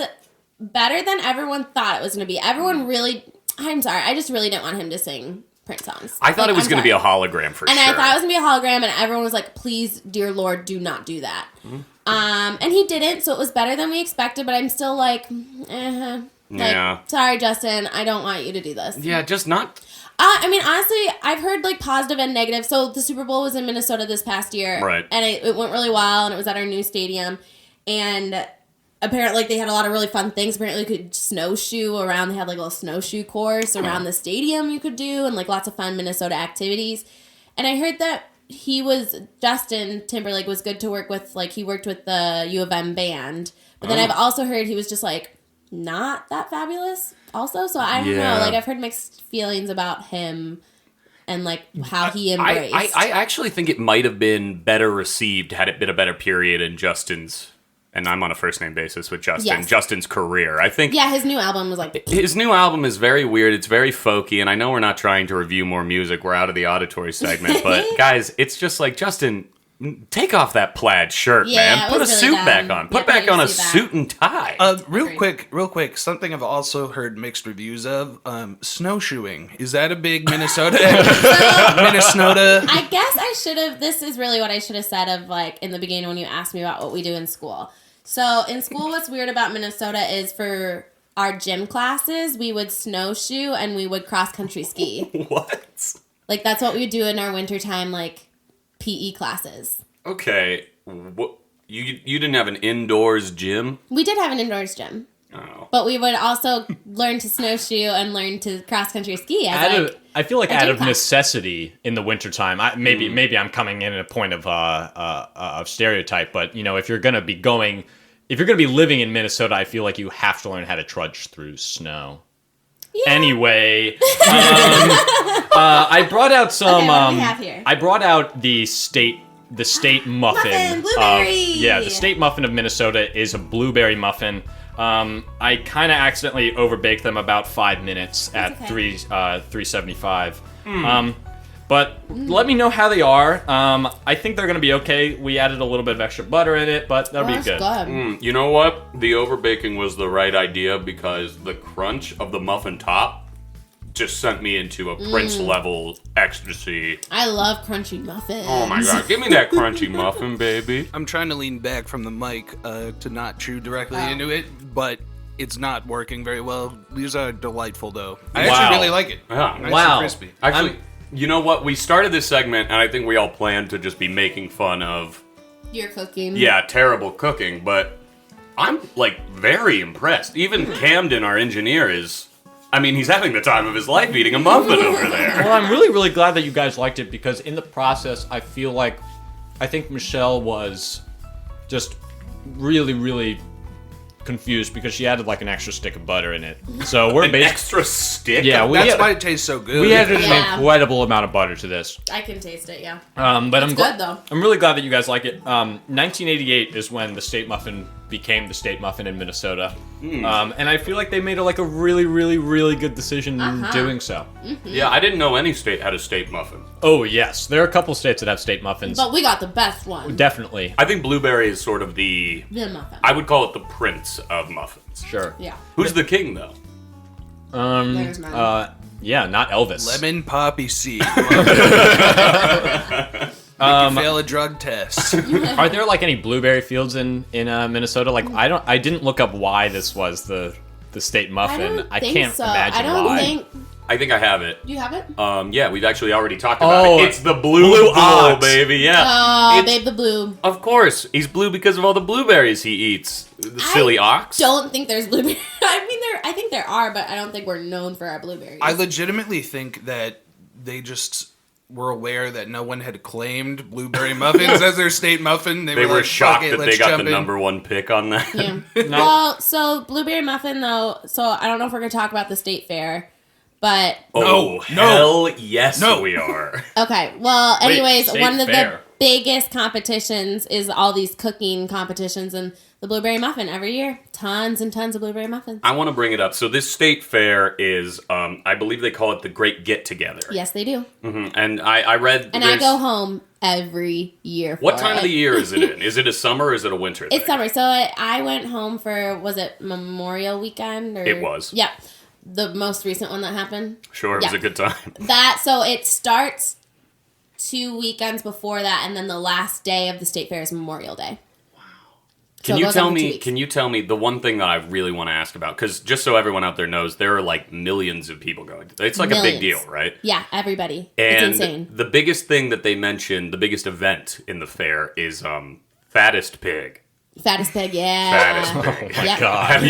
Speaker 5: better than everyone thought it was going to be. Everyone really... I'm sorry, I just really didn't want him to sing Prince songs.
Speaker 4: I thought it was
Speaker 5: I'm
Speaker 4: going to be a
Speaker 5: sorry.
Speaker 4: hologram for
Speaker 5: And
Speaker 4: sure.
Speaker 5: I thought it was going to be a hologram, and everyone was like, please, dear Lord, do not do that.
Speaker 4: Mm-hmm.
Speaker 5: And he didn't, so it was better than we expected, but I'm still like,
Speaker 4: Yeah.
Speaker 5: sorry, Justin, I don't want you to do this.
Speaker 4: Yeah, just not...
Speaker 5: I mean, honestly, I've heard like positive and negative. So the Super Bowl was in Minnesota this past year.
Speaker 4: Right.
Speaker 5: And it went really well, and it was at our new stadium. And apparently, like, they had a lot of really fun things. Apparently, you could snowshoe around. They had like a little snowshoe course around the stadium you could do, and like lots of fun Minnesota activities. And I heard that Justin Timberlake was good to work with. Like, he worked with the U of M band. But then I've also heard he was just like not that fabulous also. So I don't know. Like, I've heard mixed feelings about him and like how he embraced.
Speaker 4: I actually think it might have been better received had it been a better period in Justin's, and I'm on a first name basis with Justin,
Speaker 5: Yes.
Speaker 4: Justin's career. I think
Speaker 5: Yeah, his new album was like...
Speaker 4: his new album is very weird. It's very folky, and I know we're not trying to review more music. We're out of the auditory segment, but guys, it's just like, Justin, take off that plaid shirt,
Speaker 5: Yeah,
Speaker 4: man.
Speaker 5: it
Speaker 4: Put a
Speaker 5: was really
Speaker 4: suit
Speaker 5: dumb.
Speaker 4: back on.
Speaker 5: Yeah,
Speaker 4: Put back
Speaker 5: put
Speaker 4: on
Speaker 5: your
Speaker 4: a
Speaker 5: suit back.
Speaker 4: suit and tie.
Speaker 3: Real quick, something I've also heard mixed reviews of, snowshoeing. Is that a big Minnesota? Minnesota?
Speaker 5: I guess I should have... This is really what I should have said of like in the beginning when you asked me about what we do in school. So in school, what's weird about Minnesota is for our gym classes, we would snowshoe and we would cross-country ski.
Speaker 4: What?
Speaker 5: Like, that's what we would do in our wintertime, like, PE classes.
Speaker 4: Okay. What? You didn't have an indoors gym?
Speaker 5: We did have an indoors gym.
Speaker 4: Oh.
Speaker 5: But we would also learn to snowshoe and learn to cross-country ski. As,
Speaker 1: I feel like
Speaker 5: a
Speaker 1: out
Speaker 5: gym
Speaker 1: of
Speaker 5: class.
Speaker 1: necessity in the wintertime, maybe I'm coming in at a point of stereotype, but, you know, if you're going to be living in Minnesota, I feel like you have to learn how to trudge through snow.
Speaker 5: Yeah.
Speaker 1: Anyway, I brought out some.
Speaker 5: Okay, what do we have here?
Speaker 1: I brought out the state muffin.
Speaker 5: Muffin, blueberry!
Speaker 1: The state muffin of Minnesota is a blueberry muffin. I kind of accidentally overbaked them about 5 minutes at
Speaker 5: okay.
Speaker 1: 375. But let me know how they are. I think they're gonna be okay. We added a little bit of extra butter in it, but that'll be good.
Speaker 4: You know what? The overbaking was the right idea because the crunch of the muffin top just sent me into a Prince level ecstasy.
Speaker 5: I love crunchy muffins.
Speaker 4: Oh my god, give me that crunchy muffin, baby.
Speaker 3: I'm trying to lean back from the mic to not chew directly into it, but it's not working very well. These are delightful, though. I
Speaker 1: Wow.
Speaker 3: actually really like it.
Speaker 4: Yeah.
Speaker 3: Nice
Speaker 1: Wow.
Speaker 3: and crispy.
Speaker 4: Actually, you know what? We started this segment, and I think we all planned to just be making fun of,
Speaker 5: You're cooking.
Speaker 4: terrible cooking, but I'm, like, very impressed. Even Camden, our engineer, he's having the time of his life eating a muffin over there.
Speaker 1: Well, I'm really, really glad that you guys liked it because in the process, I think Michelle was just really, really confused because she added like an extra stick of butter in it. So we're
Speaker 4: An extra stick?
Speaker 1: Yeah,
Speaker 3: That's why it tastes so good.
Speaker 1: we added
Speaker 5: Yeah.
Speaker 1: an incredible amount of butter to this.
Speaker 5: I can taste it, yeah.
Speaker 1: But I'm
Speaker 5: good, though.
Speaker 1: I'm really glad that you guys like it. 1988 is when the state muffin became the state muffin in Minnesota, and I feel like they made a really, really, really good decision in doing so.
Speaker 4: Yeah, I didn't know any state had a state muffin.
Speaker 1: Oh yes, there are a couple states that have state muffins.
Speaker 5: But we got the best one.
Speaker 1: Definitely,
Speaker 4: I think blueberry is sort of the...
Speaker 5: The muffin.
Speaker 4: I would call it the prince of muffins.
Speaker 1: sure.
Speaker 5: Yeah.
Speaker 4: Who's the king, though?
Speaker 5: There's mine.
Speaker 1: Yeah, not Elvis.
Speaker 3: Lemon poppy seed. Make you fail a drug test.
Speaker 1: Are there like any blueberry fields in Minnesota? Like I didn't look up why this was the state muffin. I
Speaker 5: think
Speaker 1: can't
Speaker 5: so.
Speaker 1: imagine
Speaker 5: I don't
Speaker 1: why.
Speaker 5: think...
Speaker 4: I think I have it.
Speaker 5: Do you have it?
Speaker 4: Yeah, we've actually already talked about
Speaker 1: Oh,
Speaker 4: it. It's the blue bull,
Speaker 1: ox.
Speaker 4: baby. Yeah.
Speaker 5: Oh,
Speaker 4: It's-
Speaker 5: babe the blue.
Speaker 4: Of course, he's blue because of all the blueberries he eats. The silly ox.
Speaker 5: Don't think there's blueberry. I think there are, but I don't think we're known for our blueberries.
Speaker 3: I legitimately think that they just were aware that no one had claimed blueberry muffins as their state muffin.
Speaker 4: They were
Speaker 3: like,
Speaker 4: shocked
Speaker 3: "Fuck it,
Speaker 4: that
Speaker 3: let's
Speaker 4: they got
Speaker 3: jump
Speaker 4: the
Speaker 3: in."
Speaker 4: number one pick on that.
Speaker 5: Yeah. Well, so blueberry muffin though. So I don't know if we're gonna talk about the state fair, but
Speaker 4: Oh,
Speaker 3: No,
Speaker 4: hell yes,
Speaker 3: no.
Speaker 4: we are.
Speaker 5: okay. Well, anyways,
Speaker 1: state
Speaker 5: one of
Speaker 1: fair.
Speaker 5: the biggest competitions is all these cooking competitions, and the blueberry muffin every year. Tons and tons of blueberry muffins.
Speaker 4: I want to bring it up. So this state fair is, I believe they call it the Great Get Together.
Speaker 5: Yes, they do.
Speaker 4: And I read.
Speaker 5: And I go home every year.
Speaker 4: What
Speaker 5: for
Speaker 4: time
Speaker 5: it.
Speaker 4: of the year is it in? Is it a summer or is it a winter thing?
Speaker 5: It's summer. So I went home for, was it Memorial Weekend? Or,
Speaker 4: It was.
Speaker 5: Yeah. The most recent one that happened.
Speaker 4: Sure, it was
Speaker 5: Yeah.
Speaker 4: a good time.
Speaker 5: So it starts 2 weekends before that, and then the last day of the state fair is Memorial Day.
Speaker 4: Can
Speaker 5: So it
Speaker 4: you
Speaker 5: goes
Speaker 4: tell
Speaker 5: on for 2
Speaker 4: me?
Speaker 5: weeks.
Speaker 4: Can you tell me the one thing that I really want to ask about? Because just so everyone out there knows, there are like millions of people going. It's like a big deal,
Speaker 5: Millions.
Speaker 4: right?
Speaker 5: Yeah, everybody.
Speaker 4: And
Speaker 5: It's insane.
Speaker 4: the biggest thing that they mentioned, the biggest event in the fair is fattest pig.
Speaker 5: Fattest pig, yeah.
Speaker 4: Fattest pig.
Speaker 5: Yep.
Speaker 4: Have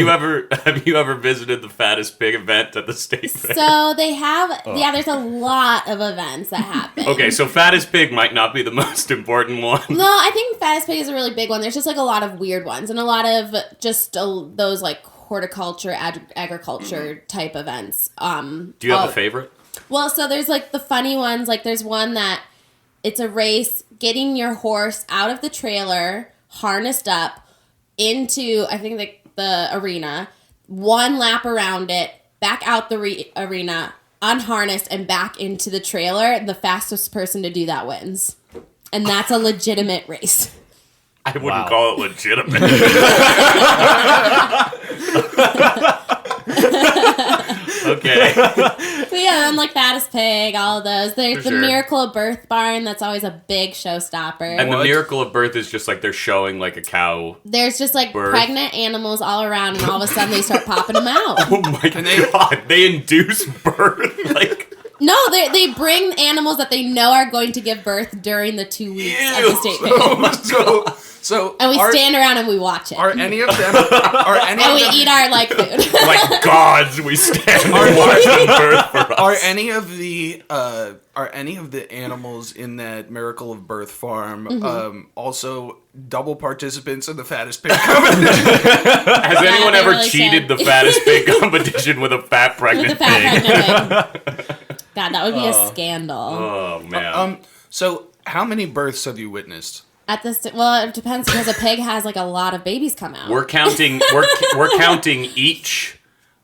Speaker 4: you ever visited the fattest pig event at the state fair?
Speaker 5: So they have, there's a lot of events that happen.
Speaker 4: Okay, so fattest pig might not be the most important one.
Speaker 5: No, I think fattest pig is a really big one. There's just like a lot of weird ones and a lot of just those like horticulture, agriculture type events.
Speaker 4: Do you have a favorite?
Speaker 5: Well, so there's like the funny ones. Like there's one that it's a race getting your horse out of the trailer, harnessed up into, I think, the arena, one lap around it, back out the arena, unharnessed, and back into the trailer. The fastest person to do that wins. And that's a legitimate race.
Speaker 4: I wouldn't
Speaker 1: Wow.
Speaker 4: call it legitimate. Okay.
Speaker 5: But yeah, then like fattest pig, all of those. There's
Speaker 4: For
Speaker 5: the
Speaker 4: sure.
Speaker 5: Miracle of Birth barn. That's always a big showstopper.
Speaker 4: And the
Speaker 3: What?
Speaker 4: miracle of birth is just like they're showing like a cow.
Speaker 5: There's just like
Speaker 4: Birth.
Speaker 5: pregnant animals all around, and all of a sudden they start popping them out.
Speaker 4: Oh my god! They induce birth. Like
Speaker 5: No, they bring animals that they know are going to give birth during the 2 weeks of the state fair.
Speaker 3: So
Speaker 5: And we
Speaker 3: are,
Speaker 5: stand around and we watch it.
Speaker 3: are any of them? Are any
Speaker 5: And
Speaker 3: of
Speaker 5: we
Speaker 3: them?
Speaker 5: eat our like food.
Speaker 4: like gods, we stand and watch them birth for us.
Speaker 3: Are any of the animals in that Miracle of Birth farm
Speaker 5: Mm-hmm.
Speaker 3: also double participants in the fattest pig competition?
Speaker 4: Has anyone
Speaker 5: they
Speaker 4: ever
Speaker 5: really
Speaker 4: cheated
Speaker 5: should.
Speaker 4: the fattest pig competition with a fat pregnant
Speaker 5: With the fat
Speaker 4: pig?
Speaker 5: pregnant pig. God, that would be a scandal.
Speaker 4: Oh man.
Speaker 3: So how many births have you witnessed?
Speaker 5: At this, well, it depends because a pig has like a lot of babies come out.
Speaker 4: We're counting. We're counting each.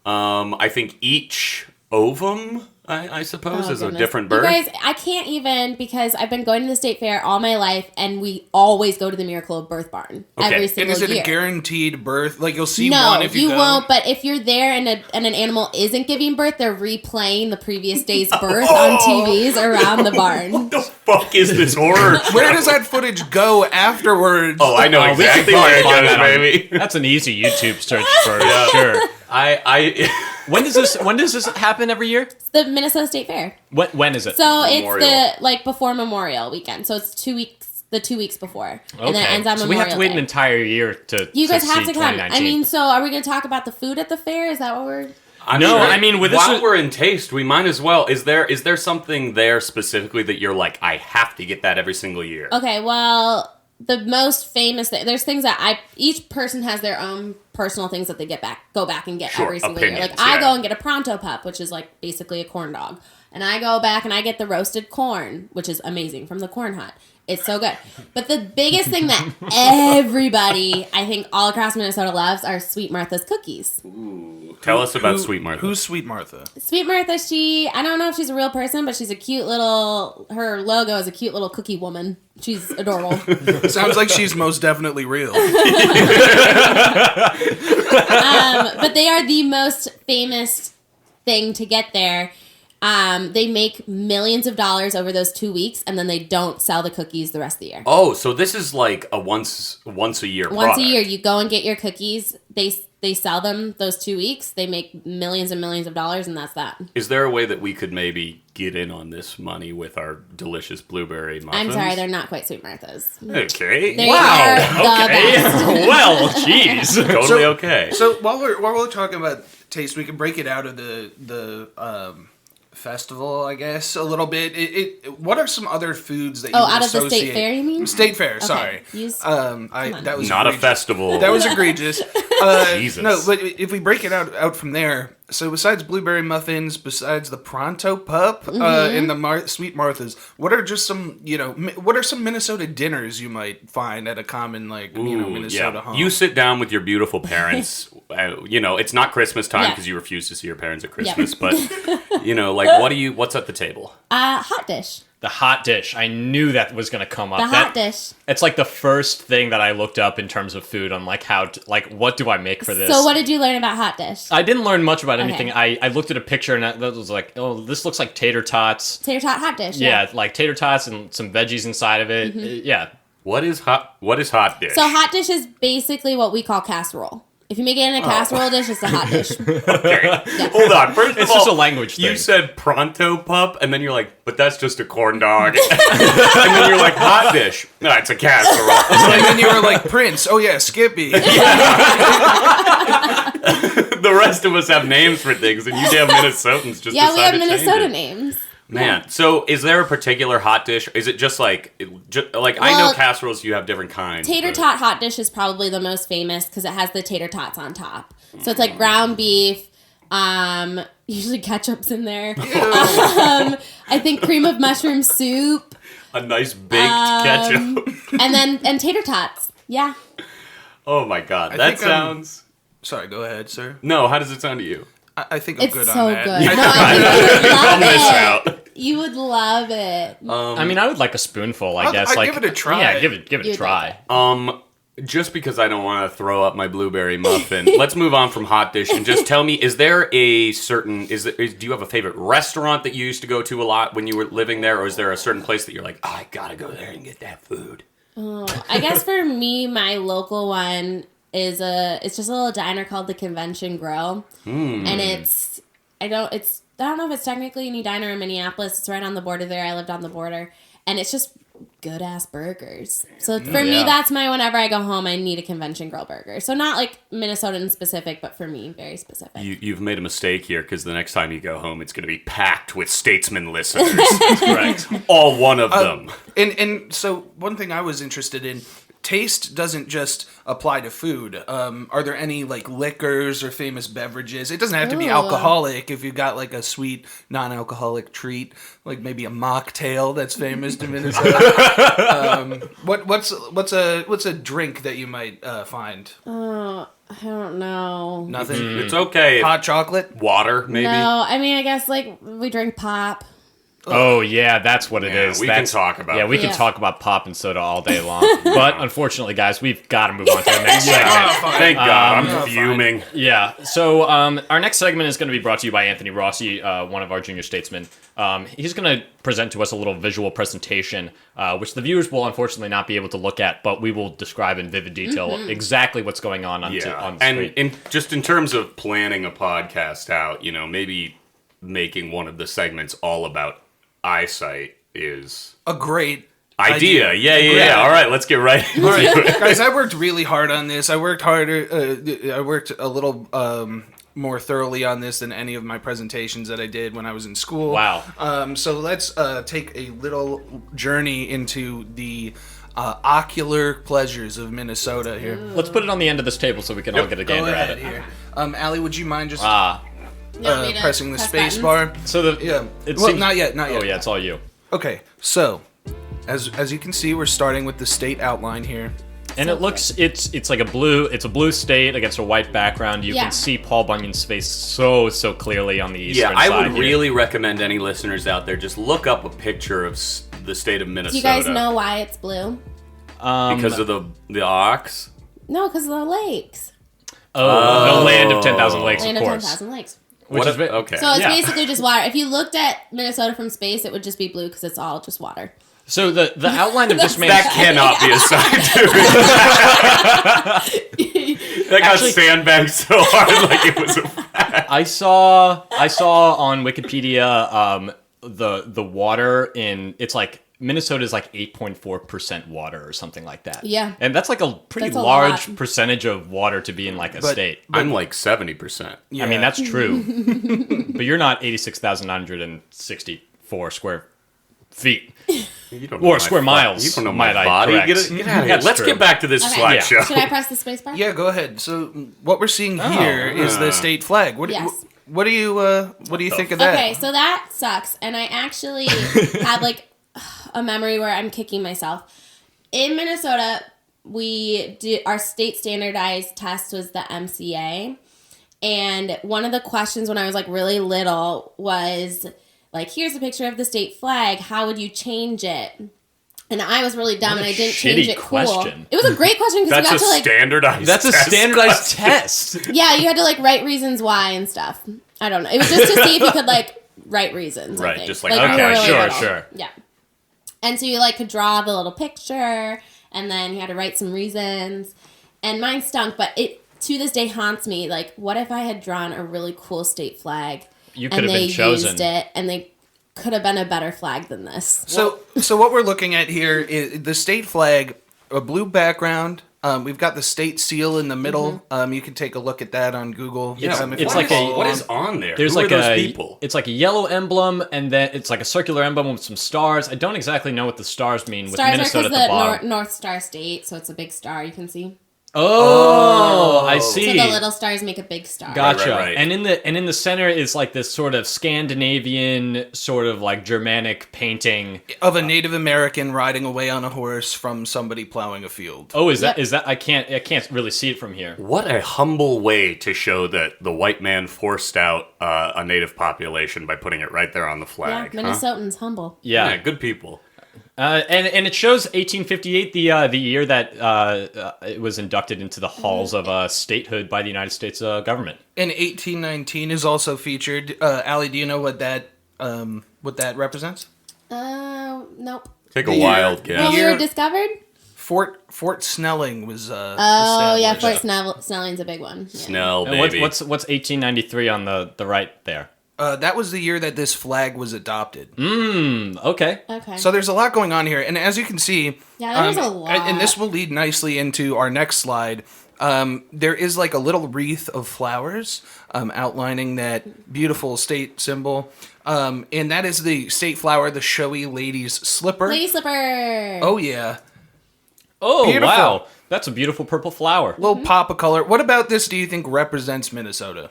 Speaker 4: I think each ovum. I suppose
Speaker 5: Oh,
Speaker 4: is a
Speaker 5: goodness.
Speaker 4: different birth.
Speaker 5: You guys, I can't even because I've been going to the state fair all my life, and we always go to the Miracle of Birth barn
Speaker 4: Okay.
Speaker 5: every
Speaker 4: And
Speaker 5: single
Speaker 3: And is it
Speaker 5: year.
Speaker 3: a guaranteed birth? Like you'll see
Speaker 5: No,
Speaker 3: one if you go.
Speaker 5: won't. But if you're there and an animal isn't giving birth, they're replaying the previous day's birth on TVs around the barn.
Speaker 4: What the fuck is this horror?
Speaker 3: Where does that footage go afterwards?
Speaker 4: Oh, I know
Speaker 1: Oh, we
Speaker 4: exactly
Speaker 1: could
Speaker 4: where it
Speaker 1: probably
Speaker 4: goes,
Speaker 1: find that on-
Speaker 4: baby.
Speaker 1: That's an easy YouTube search for sure.
Speaker 4: I
Speaker 1: When does this happen every year?
Speaker 5: It's the Minnesota State Fair.
Speaker 1: When is it?
Speaker 5: So
Speaker 4: Memorial.
Speaker 5: it's the like before Memorial Weekend. So it's 2 weeks, the 2 weeks before, and then it ends on
Speaker 1: so we
Speaker 5: Memorial
Speaker 1: have to wait
Speaker 5: Day.
Speaker 1: an entire year to.
Speaker 5: You guys have
Speaker 1: see
Speaker 5: to come.
Speaker 1: 2019.
Speaker 5: I mean, so are we going to talk about the food at the fair? Is that what we're?
Speaker 1: I mean, with this
Speaker 4: while
Speaker 1: was-
Speaker 4: we're in taste, we might as well. Is there something there specifically that you're like, I have to get that every single year?
Speaker 5: Okay, well, the most famous thing. There's things that each person has their own personal things that they go back and get
Speaker 4: Sure,
Speaker 5: every single year. Like
Speaker 4: opinions,
Speaker 5: I
Speaker 4: yeah.
Speaker 5: go and get a pronto pup, which is like basically a corn dog, and I go back and I get the roasted corn, which is amazing from the Corn Hut. It's so good. But the biggest thing that everybody, I think, all across Minnesota loves are Sweet Martha's cookies.
Speaker 4: Tell us about Sweet Martha.
Speaker 3: Who's Sweet Martha?
Speaker 5: Sweet Martha, I don't know if she's a real person, but she's a cute little, her logo is a cute little cookie woman. She's adorable.
Speaker 3: Sounds like she's most definitely real.
Speaker 5: But they are the most famous thing to get there. They make millions of dollars over those 2 weeks, and then they don't sell the cookies the rest of the year.
Speaker 4: Oh, so this is like a once a year
Speaker 5: Once
Speaker 4: product.
Speaker 5: a year, you go and get your cookies. They sell them those 2 weeks. They make millions and millions of dollars, and that's that.
Speaker 4: Is there a way that we could maybe get in on this money with our delicious blueberry muffins?
Speaker 5: I'm sorry, they're not quite Sweet Martha's.
Speaker 4: Okay.
Speaker 5: They are the best.
Speaker 1: well, jeez.
Speaker 4: Totally okay.
Speaker 3: So while we're talking about taste, we can break it out of festival, I guess, a little bit. What are some other foods that you
Speaker 5: Oh,
Speaker 3: would
Speaker 5: out of the
Speaker 3: associate?
Speaker 5: state fair, you mean?
Speaker 3: State fair,
Speaker 5: Okay.
Speaker 3: sorry. That was
Speaker 4: Not a
Speaker 3: egregious.
Speaker 4: festival.
Speaker 3: That was egregious.
Speaker 4: Jesus.
Speaker 3: No, but if we break it out from there, so besides blueberry muffins, besides the Pronto Pup and the Sweet Marthas, what are just some, what are some Minnesota dinners you might find at a common, Minnesota home?
Speaker 4: You sit down with your beautiful parents. It's not Christmas time
Speaker 5: Yeah.
Speaker 4: because you refuse to see your parents at Christmas,
Speaker 5: Yeah.
Speaker 4: but what's at the table?
Speaker 5: Hot dish.
Speaker 1: The hot dish. I knew that was going to come up.
Speaker 5: The hot dish.
Speaker 1: It's like the first thing that I looked up in terms of food. I'm like, what do I make for this?
Speaker 5: So what did you learn about hot dish?
Speaker 1: I didn't learn much about anything.
Speaker 5: Okay.
Speaker 1: I looked at a picture and that was like, oh, this looks like tater tots.
Speaker 5: Tater tot hot dish.
Speaker 1: Yeah, like tater tots and some veggies inside of it. Yeah.
Speaker 4: What is hot dish?
Speaker 5: So hot dish is basically what we call casserole. If you make it in a casserole dish, it's a hot dish.
Speaker 4: Okay. Hold on. First of
Speaker 1: It's
Speaker 4: all,
Speaker 1: just a language thing.
Speaker 4: You said Pronto Pup, and then you're like, but that's just a corn dog. And then you're like, hot dish. No, it's a casserole.
Speaker 3: And then you were like, Prince. Oh, yeah, Skippy.
Speaker 4: The rest of us have names for things, and you damn Minnesotans just
Speaker 5: Yeah, we have
Speaker 4: decided to change
Speaker 5: Minnesota
Speaker 4: it.
Speaker 5: names.
Speaker 4: Man, so is there a particular hot dish? Is it just I know
Speaker 5: Well,
Speaker 4: casseroles, you have different kinds.
Speaker 5: Tater
Speaker 4: but-
Speaker 5: tot hot dish is probably the most famous because it has the tater tots on top. So it's like ground beef. Usually ketchup's in there. I think cream of mushroom soup.
Speaker 4: A nice baked ketchup.
Speaker 5: And tater tots. Yeah.
Speaker 4: Oh my god,
Speaker 3: I
Speaker 4: that
Speaker 3: think I'm-
Speaker 4: sounds...
Speaker 3: Sorry, go ahead, sir.
Speaker 4: No, how does it sound to you?
Speaker 3: I think I'm
Speaker 5: It's
Speaker 3: good
Speaker 5: so
Speaker 3: on that.
Speaker 5: good. No, I
Speaker 4: I'll
Speaker 5: think you would love
Speaker 4: miss
Speaker 5: it. You would love it.
Speaker 1: I mean, I would like a spoonful, I guess.
Speaker 3: I'd give it a try.
Speaker 1: Yeah, give it a
Speaker 5: You'd
Speaker 1: try.
Speaker 4: Just because I don't want to throw up my blueberry muffin, let's move on from hot dish and just tell me: is there a certain? Do you have a favorite restaurant that you used to go to a lot when you were living there, or is there a certain place that you're like, I gotta go there and get that food?
Speaker 5: I guess for me, my local one is it's just a little diner called the Convention Grill, and I don't know if it's technically any diner in Minneapolis. It's right on the border there. I lived on the border, and it's just good ass burgers. So for me, that's my whenever I go home, I need a Convention Grill burger. So not like Minnesotan specific, but for me, very specific.
Speaker 4: You've made a mistake here because the next time you go home, it's going to be packed with Statesman listeners.
Speaker 1: Correct.
Speaker 4: All one of them.
Speaker 3: And so one thing I was interested in, taste doesn't just apply to food. Are there any like liquors or famous beverages? It doesn't have to be
Speaker 5: Ooh.
Speaker 3: alcoholic. If you've got like a sweet non-alcoholic treat, like maybe a mocktail that's famous to Minnesota. What's a drink that you might find?
Speaker 5: I don't know.
Speaker 3: Nothing.
Speaker 4: It's okay.
Speaker 3: Hot chocolate.
Speaker 4: Water, maybe.
Speaker 5: No, I mean, I guess like we drink pop.
Speaker 1: Oh, yeah, that's what it
Speaker 4: Yeah,
Speaker 1: is.
Speaker 4: we can talk about
Speaker 1: Yeah, we can
Speaker 5: Yeah.
Speaker 1: talk about pop and soda all day long. But unfortunately, guys, we've got to move on to the next segment.
Speaker 4: Thank God, I'm
Speaker 3: fine.
Speaker 4: fuming.
Speaker 1: Yeah, so our next segment is going to be brought to you by Anthony Rossi, one of our junior statesmen. He's going to present to us a little visual presentation, which the viewers will unfortunately not be able to look at, but we will describe in vivid detail exactly what's going on the screen.
Speaker 4: And just in terms of planning a podcast out, maybe making one of the segments all about eyesight is
Speaker 3: A great
Speaker 4: idea. Yeah. All right, let's get right into
Speaker 3: All right,
Speaker 4: it.
Speaker 3: guys, I worked really hard on this. I worked harder. I worked a little more thoroughly on this than any of my presentations that I did when I was in school.
Speaker 1: Wow.
Speaker 3: So let's take a little journey into the ocular pleasures of Minnesota here.
Speaker 1: Let's put it on the end of this table so we can all get a
Speaker 3: Go
Speaker 1: gander at
Speaker 3: ahead
Speaker 1: it.
Speaker 3: here. Allie, would you mind just
Speaker 5: You want me to
Speaker 3: pressing the
Speaker 5: press
Speaker 3: space
Speaker 5: buttons?
Speaker 3: bar?
Speaker 1: So
Speaker 3: Yeah.
Speaker 1: it
Speaker 3: Well,
Speaker 1: seems-
Speaker 3: not yet.
Speaker 1: Oh yeah, it's all you.
Speaker 3: Okay, so as you can see, we're starting with the state outline here.
Speaker 1: And it looks it's like a blue state against a white background. You
Speaker 5: Yeah.
Speaker 1: can see Paul Bunyan's face so clearly on the eastern
Speaker 4: Yeah, I
Speaker 1: side
Speaker 4: would
Speaker 1: here.
Speaker 4: really recommend any listeners out there just look up a picture of the state of Minnesota.
Speaker 5: Do you guys know why it's blue?
Speaker 4: because of the ox?
Speaker 5: No, because of the lakes.
Speaker 1: the land of 10,000 lakes,
Speaker 5: Land
Speaker 1: of
Speaker 5: of
Speaker 1: course.
Speaker 5: 10,000 lakes.
Speaker 1: Which is
Speaker 4: okay.
Speaker 5: So it's
Speaker 1: Yeah.
Speaker 5: basically just water. If you looked at Minnesota from space, it would just be blue because it's all just water.
Speaker 1: So the outline of this man's
Speaker 4: That cannot be a scientific. That got
Speaker 1: Actually-
Speaker 4: sandbagged so hard like it was a fact.
Speaker 1: I saw on Wikipedia the water in it's like Minnesota is like 8.4% water or something like that.
Speaker 5: Yeah.
Speaker 1: And that's like a pretty
Speaker 5: That's a
Speaker 1: large
Speaker 5: lot.
Speaker 1: percentage of water to be in like a state.
Speaker 4: I'm like 70%.
Speaker 3: Yeah.
Speaker 1: I mean, that's true. But you're not 86,964 square feet.
Speaker 4: You don't know
Speaker 1: Or
Speaker 4: my
Speaker 1: square miles,
Speaker 4: You don't know
Speaker 1: might
Speaker 4: my
Speaker 1: I
Speaker 4: body.
Speaker 1: correct.
Speaker 4: Get out of here.
Speaker 1: That's
Speaker 4: Let's
Speaker 1: true.
Speaker 4: get back to this
Speaker 5: Okay.
Speaker 4: slideshow.
Speaker 5: Should I press the space bar?
Speaker 3: Yeah, go ahead. So what we're seeing here is the state flag.
Speaker 5: Yes.
Speaker 3: What do you think of that?
Speaker 5: Okay, so that sucks. And I actually had like a memory where I'm kicking myself. In Minnesota, our state standardized test was the MCA. And one of the questions when I was like really little was like, here's a picture of the state flag. How would you change it? And I was really dumb
Speaker 1: What a
Speaker 5: and I didn't
Speaker 1: shitty
Speaker 5: change it
Speaker 1: question.
Speaker 5: cool. It was a great question because
Speaker 4: That's
Speaker 5: you
Speaker 4: a
Speaker 5: got to like
Speaker 4: standardized
Speaker 1: That's a
Speaker 4: test
Speaker 1: standardized
Speaker 4: question.
Speaker 1: test.
Speaker 5: yeah, you had to like write reasons why and stuff. I don't know. It was just to see if you could like write reasons. I
Speaker 4: Right,
Speaker 5: think.
Speaker 4: just like,
Speaker 5: when you
Speaker 1: okay,
Speaker 5: were really
Speaker 1: sure,
Speaker 5: little.
Speaker 1: sure.
Speaker 5: Yeah. And so you like could draw the little picture, and then you had to write some reasons. And mine stunk, but it to this day haunts me. Like, what if I had drawn a really cool state flag?
Speaker 1: You could
Speaker 5: and
Speaker 1: have been
Speaker 5: they
Speaker 1: chosen.
Speaker 5: used it, and they could have been a better flag than this.
Speaker 3: So what we're looking at here is the state flag, a blue background. We've got the state seal in the middle.
Speaker 5: Mm-hmm.
Speaker 3: You can take a look at that on Google.
Speaker 1: Yeah,
Speaker 3: if
Speaker 1: it's
Speaker 3: you
Speaker 1: like
Speaker 3: follow
Speaker 4: What
Speaker 3: along.
Speaker 4: is on there?
Speaker 1: There's
Speaker 4: Who
Speaker 1: like
Speaker 4: are those
Speaker 1: a
Speaker 4: people?
Speaker 1: it's like a yellow emblem, and then it's like a circular emblem with some stars. I don't exactly know what the stars mean with
Speaker 5: Stars are
Speaker 1: Minnesota
Speaker 5: because
Speaker 1: at the
Speaker 5: the
Speaker 1: bottom.
Speaker 5: North Star State, so it's a big star you can see.
Speaker 1: Oh, I
Speaker 5: So
Speaker 1: see.
Speaker 5: the little stars make a big star.
Speaker 1: Gotcha.
Speaker 4: Right.
Speaker 1: And in the center is like this sort of Scandinavian, sort of like Germanic painting.
Speaker 3: of a Native American riding away on a horse from somebody plowing a field.
Speaker 1: Oh, is
Speaker 5: Yep.
Speaker 1: that I can't really see it from here.
Speaker 4: What a humble way to show that the white man forced out a native population by putting it right there on the
Speaker 5: Yeah,
Speaker 4: flag. huh?
Speaker 5: Minnesotans humble.
Speaker 4: Yeah,
Speaker 1: Yeah.
Speaker 4: good people.
Speaker 1: And it shows 1858, the year that it was inducted into the halls of statehood by the United States government.
Speaker 3: And 1819 is also featured. Allie, do you know what that represents?
Speaker 5: Nope.
Speaker 4: Take a
Speaker 3: The
Speaker 4: wild
Speaker 3: year-
Speaker 5: When
Speaker 4: guess.
Speaker 5: we
Speaker 3: Year-
Speaker 5: were discovered?
Speaker 3: Fort Snelling was.
Speaker 5: Oh, yeah,
Speaker 3: established.
Speaker 5: Fort Snelling's a big one. Yeah.
Speaker 4: Snell,
Speaker 1: And
Speaker 4: baby.
Speaker 1: what's 1893 on the right there?
Speaker 3: That was the year that this flag was adopted.
Speaker 1: Okay.
Speaker 5: Okay.
Speaker 3: So there's a lot going on here, and as you can see,
Speaker 5: Yeah, there's a lot.
Speaker 3: and this will lead nicely into our next slide. There is like a little wreath of flowers outlining that beautiful state symbol, and that is the state flower, the showy lady's slipper.
Speaker 5: Lady slipper.
Speaker 3: Oh yeah,
Speaker 1: Oh,
Speaker 3: Beautiful.
Speaker 1: wow. That's a beautiful purple flower.
Speaker 3: little pop of color. What about this? Do you think represents Minnesota?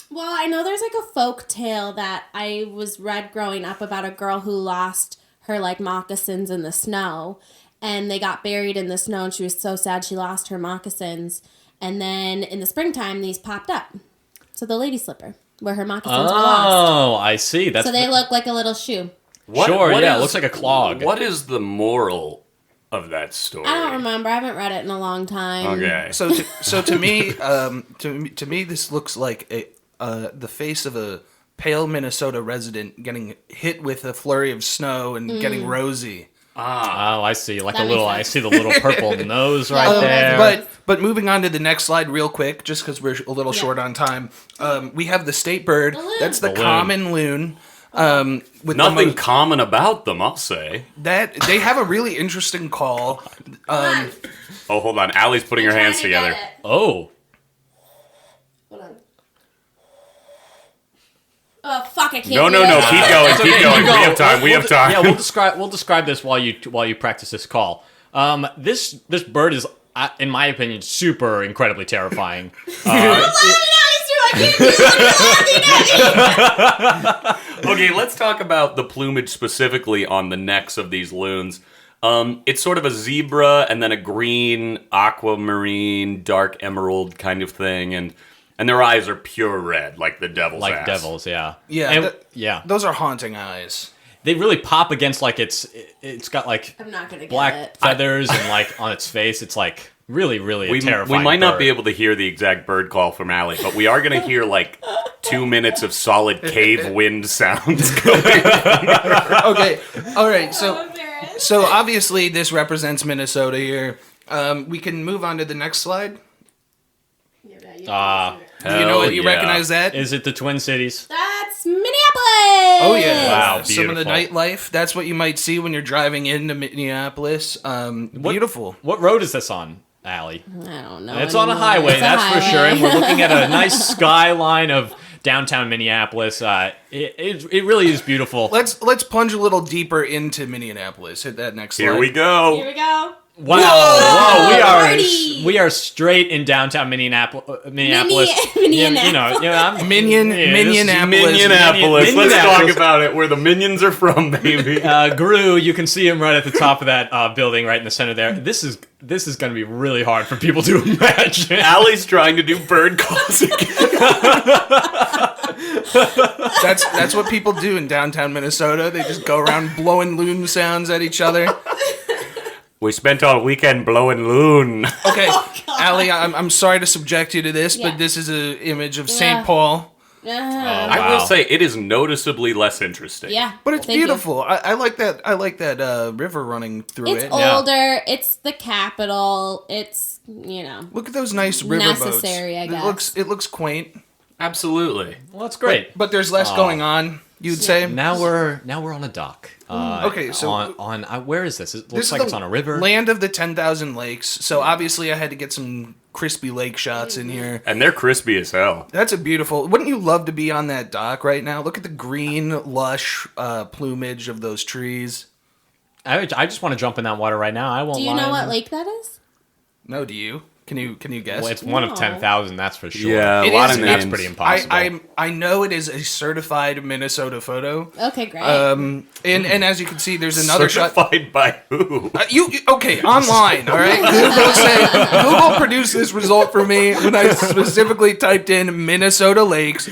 Speaker 5: Well, I know there's like a folk tale that I was read growing up about a girl who lost her like moccasins in the snow, and they got buried in the snow, and she was so sad she lost her moccasins. And then in the springtime, these popped up. So the lady slipper, where her moccasins were lost.
Speaker 1: Oh, I see. That's
Speaker 5: So they look like a little shoe.
Speaker 1: Sure, yeah, it looks like a clog.
Speaker 4: What is the moral of that story?
Speaker 5: I don't remember. I haven't read it in a long time.
Speaker 4: Okay.
Speaker 3: So to me, to me, this looks like the face of a pale Minnesota resident getting hit with a flurry of snow and getting rosy.
Speaker 1: Oh, I see. Like
Speaker 5: That
Speaker 1: a little.
Speaker 5: makes
Speaker 1: I
Speaker 5: sense.
Speaker 1: see the little purple nose right
Speaker 5: Yeah,
Speaker 1: there.
Speaker 3: But moving on to the next slide real quick, just because we're a little
Speaker 5: Yeah.
Speaker 3: short on time, we have the state bird.
Speaker 5: The loon.
Speaker 3: That's the
Speaker 1: The loon.
Speaker 3: common loon. With
Speaker 4: Nothing
Speaker 3: the
Speaker 4: common about them, I'll say.
Speaker 3: that they have a really interesting call.
Speaker 5: Hold
Speaker 4: Oh, hold on. Allie's putting her hands together.
Speaker 1: Oh,
Speaker 5: Hold on. Oh fuck! I can't.
Speaker 4: No,
Speaker 5: do
Speaker 4: no,
Speaker 5: it.
Speaker 4: no. Keep going. Keep going. We have time. We have time.
Speaker 1: Yeah, we'll describe this while you practice this call. This bird is, in my opinion, super incredibly terrifying.
Speaker 4: Okay, let's talk about the plumage specifically on the necks of these loons. It's sort of a zebra and then a green, aquamarine, dark emerald kind of thing, and their eyes are pure red, like the devil's
Speaker 1: Like
Speaker 4: ass.
Speaker 1: devils, yeah.
Speaker 3: Yeah,
Speaker 1: And-
Speaker 3: th-
Speaker 1: yeah.
Speaker 3: Those are haunting eyes.
Speaker 1: They really pop against like it's got like
Speaker 5: I'm not gonna get
Speaker 1: black
Speaker 5: it.
Speaker 1: feathers and like on its face. It's like really, really
Speaker 4: We
Speaker 1: terrifying.
Speaker 4: might not
Speaker 1: bird.
Speaker 4: be able to hear the exact bird call from Allie, but we are going to hear like 2 minutes of solid cave wind sounds going.
Speaker 3: Okay, all right.
Speaker 5: I'm embarrassed.
Speaker 3: So obviously this represents Minnesota here. We can move on to the next slide.
Speaker 1: Ah,
Speaker 3: Do you know
Speaker 4: Hell
Speaker 3: what? You
Speaker 4: yeah.
Speaker 3: recognize that?
Speaker 1: is it the Twin Cities?
Speaker 5: That's Minneapolis.
Speaker 3: Oh yeah,
Speaker 1: Wow,
Speaker 3: some of the
Speaker 1: beautiful.
Speaker 3: nightlife. That's what you might see when you're driving into Minneapolis. Beautiful.
Speaker 1: What road is this on, Allie?
Speaker 5: I don't know.
Speaker 1: It's on a
Speaker 5: anymore.
Speaker 1: highway,
Speaker 5: It's a
Speaker 1: that's for sure. And
Speaker 5: highway.
Speaker 1: we're looking at a nice skyline of downtown Minneapolis. It really is beautiful.
Speaker 3: Let's plunge a little deeper into Minneapolis. Hit that next slide.
Speaker 4: Here we go.
Speaker 5: Here we go.
Speaker 1: Wow!
Speaker 3: Whoa!
Speaker 1: Whoa,
Speaker 5: Party!
Speaker 1: we are straight in downtown Minneapolis.
Speaker 5: Minneapolis.
Speaker 1: I'm,
Speaker 3: Minneapolis.
Speaker 4: Minneapolis. Let's
Speaker 1: Minneapolis.
Speaker 4: talk about it. Where the minions are from, baby.
Speaker 1: Gru, you can see him right at the top of that building, right in the center there. This is going to be really hard for people to imagine.
Speaker 4: Allie's trying to do bird calls again.
Speaker 3: That's what people do in downtown Minnesota. They just go around blowing loon sounds at each other.
Speaker 4: We spent all weekend blowing loon.
Speaker 3: Okay, Allie, I'm sorry to subject you to this,
Speaker 5: Yeah.
Speaker 3: but this is an image of
Speaker 5: Yeah.
Speaker 3: St. Paul.
Speaker 4: I will say it is noticeably less interesting.
Speaker 5: Yeah.
Speaker 3: But it's
Speaker 5: Thank you.
Speaker 3: beautiful. I like that. I like that river running through
Speaker 5: It's
Speaker 3: it.
Speaker 5: older. It's the capital. It's,
Speaker 3: Look at those nice river
Speaker 5: Necessary, I guess.
Speaker 3: It looks quaint,
Speaker 4: Absolutely.
Speaker 1: Well, that's great.
Speaker 3: but there's less going on. You'd say.
Speaker 1: Now we're on a dock.
Speaker 3: Okay, so-
Speaker 1: on where is this? It
Speaker 3: This
Speaker 1: looks
Speaker 3: is
Speaker 1: like
Speaker 3: the
Speaker 1: it's on a river.
Speaker 3: Land of the 10,000 lakes. So obviously, I had to get some crispy lake shots in here.
Speaker 4: And they're crispy as hell.
Speaker 3: That's a beautiful. Wouldn't you love to be on that dock right now? Look at the green, lush plumage of those trees.
Speaker 1: I just want to jump in that water right now. I won't.
Speaker 5: Do you
Speaker 1: lie.
Speaker 5: know what lake that is?
Speaker 3: No, do you? Can you guess?
Speaker 1: Well, it's one of
Speaker 5: No.
Speaker 1: 10,000. That's for sure.
Speaker 4: Yeah,
Speaker 3: It
Speaker 4: a lot
Speaker 3: is-
Speaker 4: of
Speaker 1: That's
Speaker 4: names.
Speaker 1: pretty impossible.
Speaker 3: I know it is a certified Minnesota photo.
Speaker 5: Okay, great.
Speaker 3: And as you can see, there's another shot.
Speaker 4: Certified by who?
Speaker 3: Okay, online, all right? Google produced this result for me when I specifically typed in Minnesota lakes.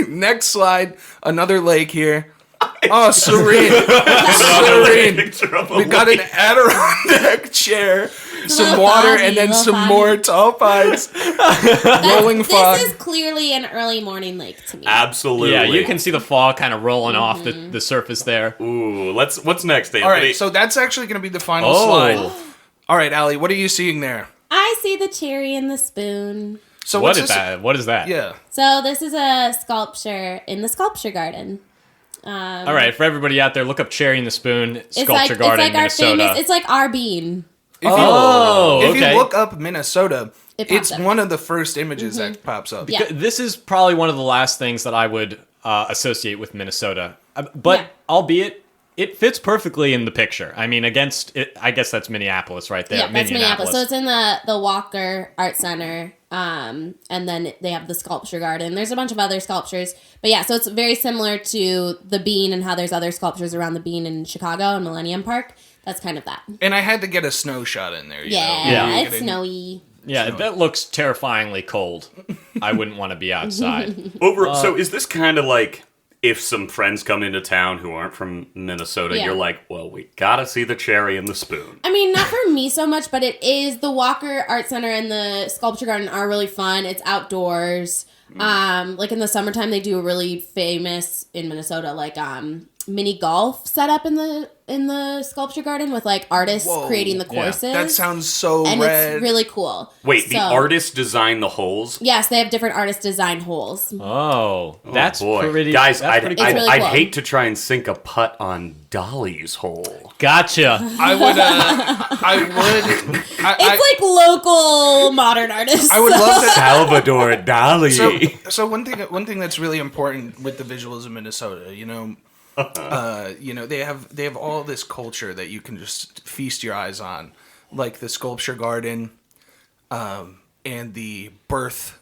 Speaker 3: Next slide, another lake here. Oh, serene. Serene. We got an Adirondack chair, some
Speaker 5: Little
Speaker 3: water,
Speaker 5: foggy,
Speaker 3: and then
Speaker 5: little
Speaker 3: some
Speaker 5: foggy.
Speaker 3: more tall pines. Rolling fog.
Speaker 5: This is clearly an early morning lake to me.
Speaker 4: Absolutely.
Speaker 1: Yeah, you can see the fog kind of rolling off
Speaker 5: Mm-hmm.
Speaker 1: the surface there.
Speaker 4: Ooh, what's next, Anthony?
Speaker 3: All right, so that's actually going to be the final
Speaker 1: Oh.
Speaker 3: slide. All right, Allie, what are you seeing there?
Speaker 5: I see the cherry in the spoon.
Speaker 3: So
Speaker 1: What
Speaker 3: what's
Speaker 1: is
Speaker 3: this?
Speaker 1: that? What is that?
Speaker 3: Yeah.
Speaker 5: So this is a sculpture in the sculpture garden.
Speaker 1: All right, for everybody out there, look up Cherry in the Spoon
Speaker 5: It's
Speaker 1: Sculpture
Speaker 5: like
Speaker 1: Garden,
Speaker 5: it's like our
Speaker 1: Minnesota.
Speaker 5: famous. It's like our bean.
Speaker 3: If
Speaker 1: Oh,
Speaker 3: if
Speaker 1: okay.
Speaker 3: you look up Minnesota,
Speaker 5: It pops
Speaker 3: it's
Speaker 5: up.
Speaker 3: one of the first images that pops up.
Speaker 5: Yeah.
Speaker 1: This is probably one of the last things that I would associate with Minnesota. But
Speaker 5: Yeah.
Speaker 1: albeit, it fits perfectly in the picture. I mean, against it, I guess that's Minneapolis right there.
Speaker 5: Yeah, that's Minneapolis. So it's in the Walker Art Center. And then they have the sculpture garden. There's a bunch of other sculptures. But yeah, so it's very similar to the bean and how there's other sculptures around the bean in Chicago and Millennium Park. That's kind of that.
Speaker 3: And I had to get a snow shot in there.
Speaker 5: Yeah,
Speaker 1: Yeah.
Speaker 5: it's snowy.
Speaker 1: Yeah, that looks terrifyingly cold. I wouldn't want to be outside.
Speaker 4: So is this kind of like if some friends come into town who aren't from Minnesota,
Speaker 5: Yeah.
Speaker 4: you're like, well, we gotta see the cherry in the spoon.
Speaker 5: I mean, not for me so much, but it is the Walker Art Center and the Sculpture Garden are really fun. It's outdoors. Like in the summertime, they do a really famous in Minnesota, like mini golf set up in the Sculpture Garden with like artists
Speaker 3: Whoa.
Speaker 5: creating the
Speaker 1: Yeah.
Speaker 5: courses.
Speaker 3: That sounds so
Speaker 5: and
Speaker 3: rad.
Speaker 5: it's really cool.
Speaker 4: Wait, the
Speaker 5: So-
Speaker 4: artist designed the holes?
Speaker 5: Yes, they have different artist design holes.
Speaker 1: Oh, that's
Speaker 4: boy.
Speaker 1: pretty.
Speaker 4: Guys,
Speaker 1: that's pretty
Speaker 5: It's
Speaker 1: cool.
Speaker 5: really
Speaker 4: I'd
Speaker 5: cool.
Speaker 4: hate to try and sink a putt on Dolly's hole.
Speaker 1: Gotcha.
Speaker 3: I would.
Speaker 5: It's like local modern artists.
Speaker 3: I would love to.
Speaker 4: Salvador Dali.
Speaker 3: So one thing that's really important with the visuals of Minnesota, they have all this culture that you can just feast your eyes on, like the sculpture garden, and the birth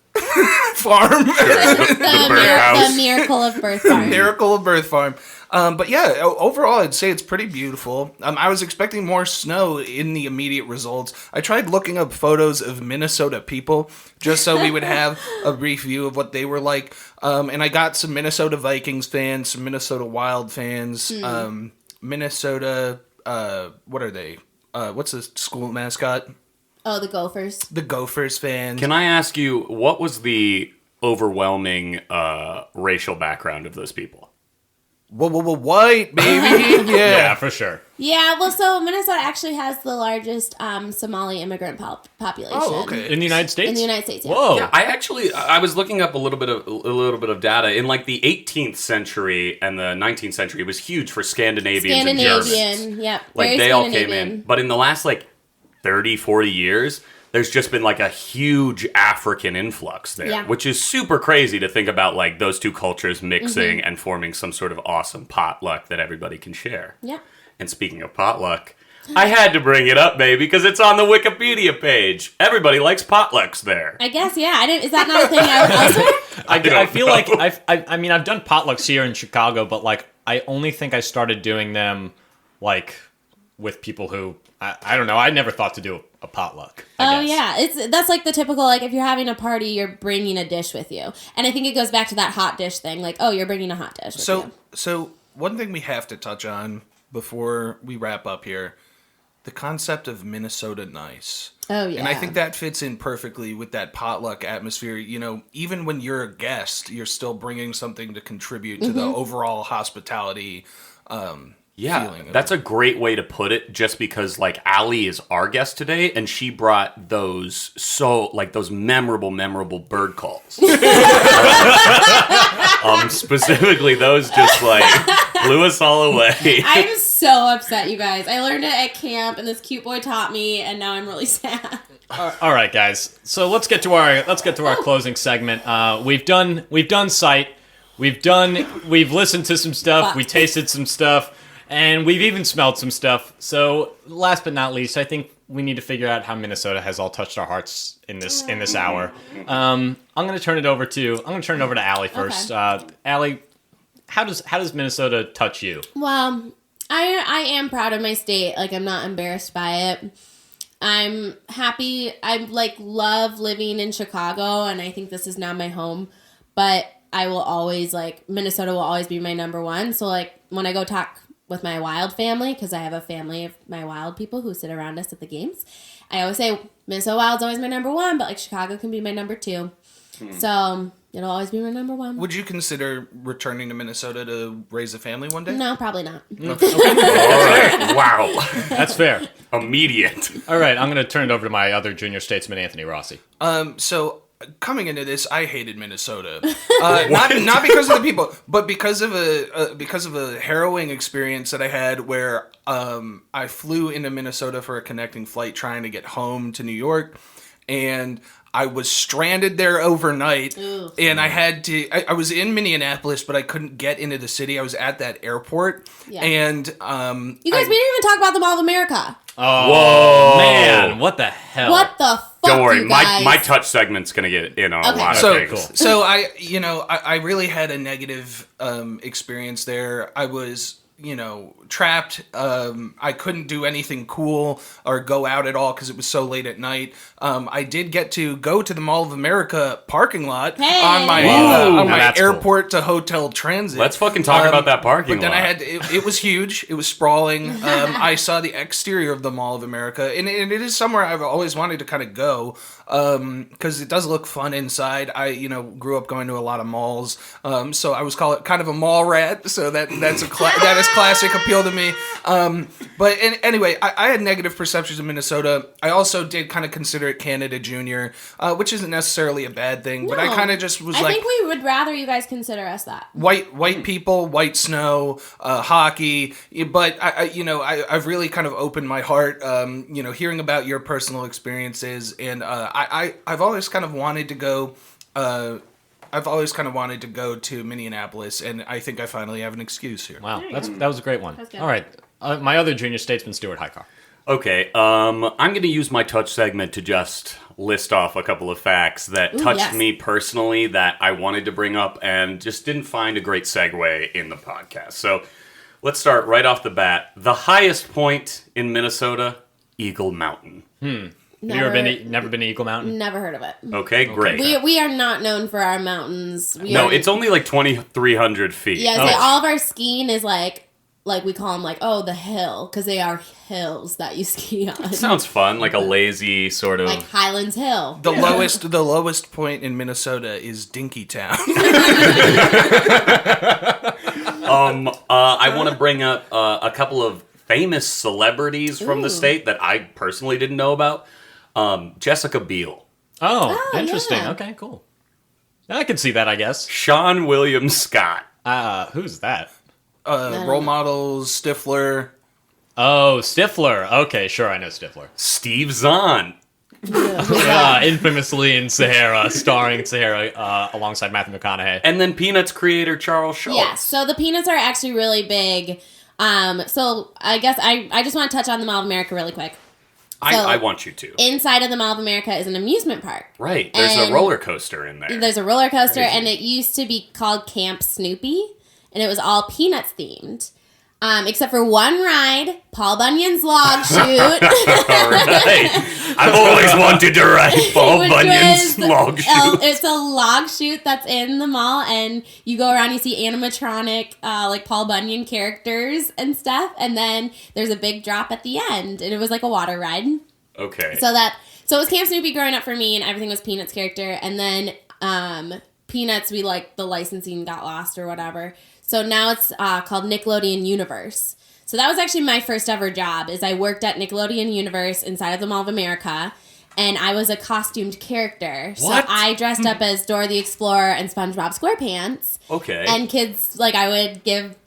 Speaker 3: farm,
Speaker 5: the Miracle of Birth Farm.
Speaker 3: miracle of birth farm. But yeah, overall, I'd say it's pretty beautiful. I was expecting more snow in the immediate results. I tried looking up photos of Minnesota people just so we would have a brief view of what they were like. And I got some Minnesota Vikings fans, some Minnesota Wild fans, Minnesota. What are they? What's the school mascot?
Speaker 5: Oh, the Gophers.
Speaker 3: The Gophers fans.
Speaker 4: Can I ask you, what was the overwhelming racial background of those people?
Speaker 3: white, baby.
Speaker 1: Yeah, for sure.
Speaker 5: Yeah, well, so Minnesota actually has the largest Somali immigrant population.
Speaker 3: Oh, okay.
Speaker 1: In the United States?
Speaker 5: In the United States, yeah.
Speaker 1: Whoa.
Speaker 4: Yeah, I was looking up a little bit of data in like the 18th century and the 19th century. It was huge for Scandinavians and Germans.
Speaker 5: Scandinavian, yep.
Speaker 4: Like
Speaker 5: very
Speaker 4: they all came
Speaker 5: Scandinavian.
Speaker 4: in, but in the last like 30, 40 years, there's just been like a huge African influx there,
Speaker 5: Yeah.
Speaker 4: which is super crazy to think about, like those two cultures mixing and forming some sort of awesome potluck that everybody can share.
Speaker 5: Yeah.
Speaker 4: And speaking of potluck, I had to bring it up, baby, because it's on the Wikipedia page. Everybody likes potlucks there.
Speaker 5: I guess, yeah. I didn't. Is that not a thing elsewhere?
Speaker 1: I feel like I've done potlucks here in Chicago, but like I only think I started doing them like with people who I don't know. I never thought to do a potluck. I guess.
Speaker 5: Yeah, that's like the typical, like, if you're having a party, you're bringing a dish with you, and I think it goes back to that hot dish thing. Like, oh, you're bringing a hot dish. With you.
Speaker 3: So one thing we have to touch on before we wrap up here, the concept of Minnesota nice.
Speaker 5: Oh yeah,
Speaker 3: And I think that fits in perfectly with that potluck atmosphere. You know, even when you're a guest, you're still bringing something to contribute to the overall hospitality.
Speaker 4: Yeah,
Speaker 3: feeling of
Speaker 4: that's a great way to put it, just because like Alli is our guest today and she brought those memorable bird calls. Specifically those just like blew us all away.
Speaker 5: I'm so upset, you guys. I learned it at camp, and this cute boy taught me, and now I'm really sad.
Speaker 1: All right, guys. So let's get to our closing segment. We've done sight. We've listened to some stuff.
Speaker 5: Fuck.
Speaker 1: We tasted some stuff. And we've even smelled some stuff. So, last but not least, I think we need to figure out how Minnesota has all touched our hearts in this hour. I'm going to turn it over to Alli first.
Speaker 5: Okay.
Speaker 1: Alli, how does Minnesota touch you?
Speaker 5: Well, I am proud of my state. Like, I'm not embarrassed by it. I'm happy. I love living in Chicago, and I think this is now my home. But I will always Minnesota will always be my number one. So when I go talk with my Wild family, because I have a family of my Wild people who sit around us at the games, I always say Minnesota Wild's always my number one, but Chicago can be my number two. So it'll always be my number one.
Speaker 3: Would you consider returning to Minnesota to raise a family one day?
Speaker 5: No, probably not.
Speaker 4: All right, wow,
Speaker 1: That's fair.
Speaker 4: immediate.
Speaker 1: All right, I'm going to turn it over to my other junior statesman, Anthony Rossi.
Speaker 3: So coming into this, I hated Minnesota. Not because of the people, but because of a harrowing experience that I had where I flew into Minnesota for a connecting flight trying to get home to New York, and I was stranded there overnight.
Speaker 5: Ooh.
Speaker 3: And I had to. I was in Minneapolis, but I couldn't get into the city. I was at that airport,
Speaker 5: Yeah.
Speaker 3: and
Speaker 5: You guys, we didn't even talk about the Mall of America.
Speaker 1: Oh,
Speaker 4: Whoa.
Speaker 1: man, what the hell?
Speaker 5: What the fuck,
Speaker 4: Don't worry,
Speaker 5: you guys?
Speaker 4: my touch segment's gonna get in on a lot
Speaker 3: So,
Speaker 4: of things.
Speaker 3: so I really had a negative experience there. I was, trapped. I couldn't do anything cool or go out at all because it was so late at night. I did get to go to the Mall of America parking lot
Speaker 5: Hey.
Speaker 3: on my
Speaker 1: Whoa.
Speaker 3: on
Speaker 1: Now
Speaker 3: my
Speaker 1: that's cool.
Speaker 3: airport to hotel transit.
Speaker 4: Let's fucking talk about that parking
Speaker 3: But then
Speaker 4: lot.
Speaker 3: I had to, it was huge. It was sprawling. I saw the exterior of the Mall of America, and it is somewhere I've always wanted to kind of go because it does look fun inside. I grew up going to a lot of malls, so I was kind of a mall rat. So that is classic appeal to me. But anyway, I had negative perceptions of Minnesota. I also did kind of consider it Canada Junior, which isn't necessirly a bad thing. But I
Speaker 5: No.
Speaker 3: kind of just was
Speaker 5: I
Speaker 3: like,
Speaker 5: think we would rather you guys consider us that.
Speaker 3: white people, white snow, hockey. But I've really kind of opened my heart, hearing about your personal experiences, and I've always kind of wanted to go. I've always kind of wanted to go to Minneapolis, and I think I finally have an excuse here.
Speaker 1: Wow, that was a great one.
Speaker 5: That's good.
Speaker 1: All right, my other junior statesman, Stuart Hicar.
Speaker 4: Okay, I'm going to use my touch segment to just list off a couple of facts that touched
Speaker 5: yes.
Speaker 4: me personally that I wanted to bring up and just didn't find a great segue in the podcast. So let's start right off the bat. The highest point in Minnesota, Eagle Mountain.
Speaker 1: Never been to Eagle Mountain?
Speaker 5: Never heard of it.
Speaker 4: Okay, great.
Speaker 5: We are not known for our mountains.
Speaker 4: It's only like 2,300 feet.
Speaker 5: Yeah, all of our skiing is like we call them the hill, because they are hills that you ski on.
Speaker 4: Sounds fun, like a lazy sort of...
Speaker 5: like Highlands Hill.
Speaker 3: The lowest point in Minnesota is Dinkytown.
Speaker 4: I want to bring up a couple of famous celebrities from the state that I personally didn't know about. Jessica Biel.
Speaker 1: Oh,
Speaker 5: Oh,
Speaker 1: interesting.
Speaker 5: yeah.
Speaker 1: Okay, cool. I can see that, I guess.
Speaker 4: Sean William Scott.
Speaker 1: Who's that?
Speaker 3: Role models, Stifler.
Speaker 1: Oh, Stifler. Okay, sure, I know Stifler.
Speaker 4: Steve Zahn.
Speaker 1: Infamously in Sahara, starring Sahara alongside Matthew McConaughey.
Speaker 4: And then Peanuts creator Charles Schultz.
Speaker 5: Yeah, so the Peanuts are actually really big. So I guess I just want to touch on the Mall of America really quick.
Speaker 4: I want you to.
Speaker 5: Inside of the Mall of America is an amusement park.
Speaker 4: Right. There's
Speaker 5: And
Speaker 4: a roller coaster in there.
Speaker 5: There's a roller coaster,
Speaker 4: Crazy.
Speaker 5: and it used to be called Camp Snoopy, and it was all Peanuts themed. Except for one ride, Paul Bunyan's log chute.
Speaker 4: All right. I've always wanted to ride Paul
Speaker 5: Which
Speaker 4: Bunyan's
Speaker 5: was
Speaker 4: log chute.
Speaker 5: It's a log chute that's in the mall, and you go around, you see animatronic, like Paul Bunyan characters and stuff, and then there's a big drop at the end, and it was like a water ride.
Speaker 4: Okay.
Speaker 5: So it was Camp Snoopy growing up for me, and everything was Peanuts character, and then Peanuts, we like the licensing got lost or whatever. So now it's called Nickelodeon Universe. So that was actually my first ever job, is I worked at Nickelodeon Universe inside of the Mall of America, and I was a costumed character.
Speaker 4: What?
Speaker 5: So I dressed up as Dora the Explorer and SpongeBob SquarePants.
Speaker 4: Okay.
Speaker 5: And kids, like, I would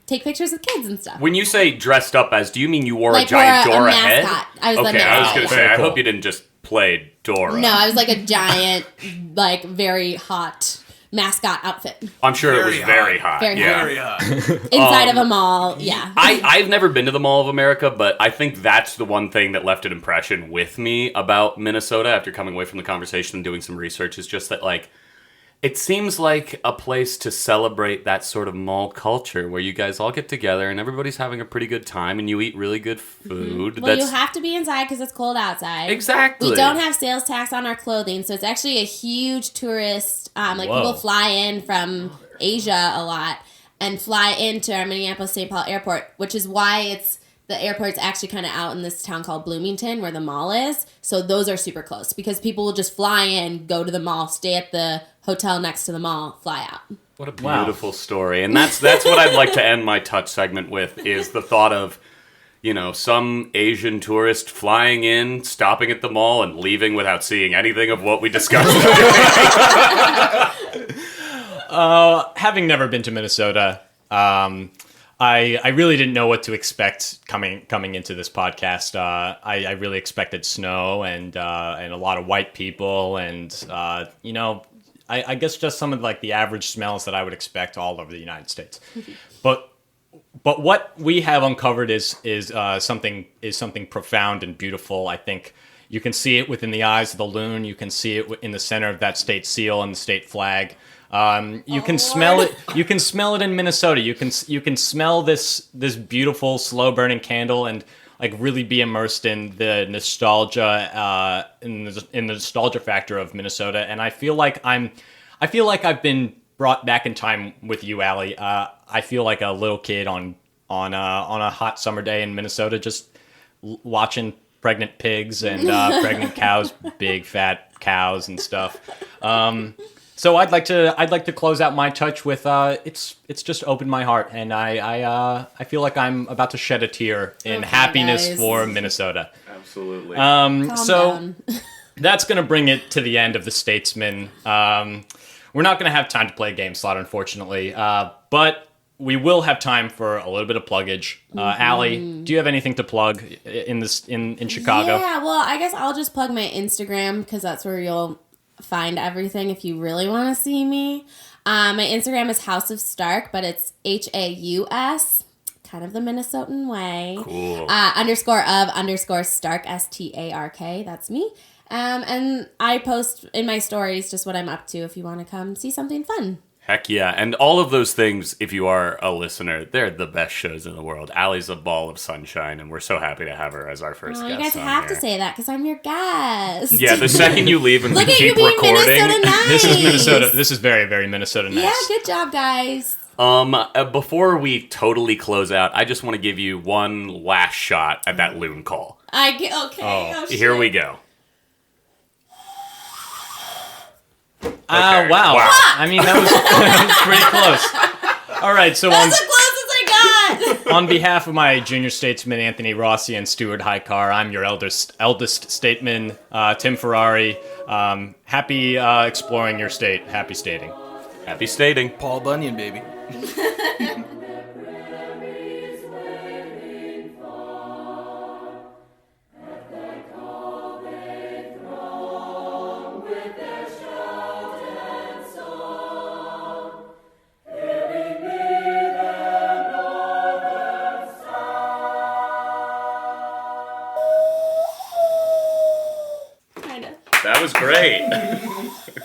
Speaker 5: take pictures with kids and stuff.
Speaker 4: When you say dressed up as, do you mean you wore
Speaker 5: Like,
Speaker 4: a giant
Speaker 5: wore a
Speaker 4: Dora head?
Speaker 5: mascot. I was the
Speaker 4: okay, I was
Speaker 5: mascot.
Speaker 4: going to say,
Speaker 1: Very
Speaker 4: I
Speaker 1: cool.
Speaker 4: hope you didn't just play Dora.
Speaker 5: No, I was like a giant, like, very hot mascot outfit.
Speaker 4: I'm sure it was
Speaker 3: Very
Speaker 4: very hot.
Speaker 5: Very
Speaker 4: yeah.
Speaker 3: Very hot.
Speaker 5: Inside of a mall, yeah.
Speaker 4: I've never been to the Mall of America, but I think that's the one thing that left an impression with me about Minnesota after coming away from the conversation and doing some research is just that, like, it seems like a place to celebrate that sort of mall culture where you guys all get together and everybody's having a pretty good time and you eat really good food.
Speaker 5: Well, you have to be inside because it's cold outside.
Speaker 4: Exactly.
Speaker 5: We don't have sales tax on our clothing, so it's actually a huge tourist. Like,
Speaker 1: Whoa.
Speaker 5: people fly in from Asia a lot and fly into our Minneapolis St. Paul airport, which is why the airport's actually kind of out in this town called Bloomington, where the mall is. So those are super close because people will just fly in, go to the mall, stay at the hotel next to the mall, fly out.
Speaker 4: What a beautiful story. And that's what I'd like to end my touch segment with is the thought of, you know, some Asian tourist flying in, stopping at the mall, and leaving without seeing anything of what we discussed.
Speaker 1: Having never been to Minnesota, I really didn't know what to expect coming into this podcast. I really expected snow and a lot of white people and you know, I guess just some of like the average smells that I would expect all over the United States. But what we have uncovered is something profound and beautiful. I think you can see it within the eyes of the loon. You can see it in the center of that state seal and the state flag. You can smell it. You can smell it in Minnesota. You can smell this beautiful slow burning candle and like really be immersed in the nostalgia in the nostalgia factor of Minnesota. And I feel like I've been brought back in time with you, Alli. I feel like a little kid on a hot summer day in Minnesota, just watching pregnant pigs and pregnant cows, big fat cows and stuff. So I'd like to close out my touch with it's just opened my heart, and I feel like I'm about to shed a tear in
Speaker 5: Okay,
Speaker 1: happiness
Speaker 5: guys.
Speaker 1: for Minnesota.
Speaker 4: Absolutely.
Speaker 5: Calm
Speaker 1: So
Speaker 5: down.
Speaker 1: that's gonna bring it to the end of the Statesman. We're not gonna have time to play a game slot, unfortunately, but we will have time for a little bit of pluggage. Alli, do you have anything to plug in Chicago?
Speaker 5: Yeah, well, I guess I'll just plug my Instagram because that's where you'll find everything if you really want to see me. My Instagram is House of Stark, but it's HAUS, kind of the Minnesotan way.
Speaker 4: Cool.
Speaker 5: _of _Stark, STARK. That's me. And I post in my stories just what I'm up to if you want to come see something fun.
Speaker 4: Heck yeah. And all of those things, if you are a listener, they're the best shows in the world. Alli's a ball of sunshine, and we're so happy to have her as our first
Speaker 5: Oh,
Speaker 4: guest.
Speaker 5: you guys
Speaker 4: on
Speaker 5: have
Speaker 4: here.
Speaker 5: to say that because I'm your guest.
Speaker 4: Yeah, the second you leave and we
Speaker 5: Look at you
Speaker 4: keep
Speaker 5: being
Speaker 4: recording.
Speaker 5: Minnesota nice.
Speaker 1: This is Minnesota. This is very, very Minnesota nice.
Speaker 5: Yeah, good job, guys.
Speaker 4: Before we totally close out, I just want to give you one last shot at that loon call.
Speaker 5: Okay.
Speaker 1: Oh,
Speaker 4: Here we go.
Speaker 1: Wow.
Speaker 4: Wow.
Speaker 1: I mean, that was pretty close. All right, so
Speaker 5: That's as close as
Speaker 1: On behalf of my junior statesmen, Anthony Rossi and Stuart Hicar, I'm your eldest statesman, Tim Ferrari. Happy exploring your state. Happy stating.
Speaker 4: Happy stating.
Speaker 3: Paul Bunyan, baby.
Speaker 5: Kind of.
Speaker 4: That was great.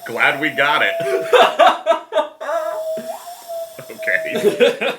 Speaker 4: Glad we got it. Okay.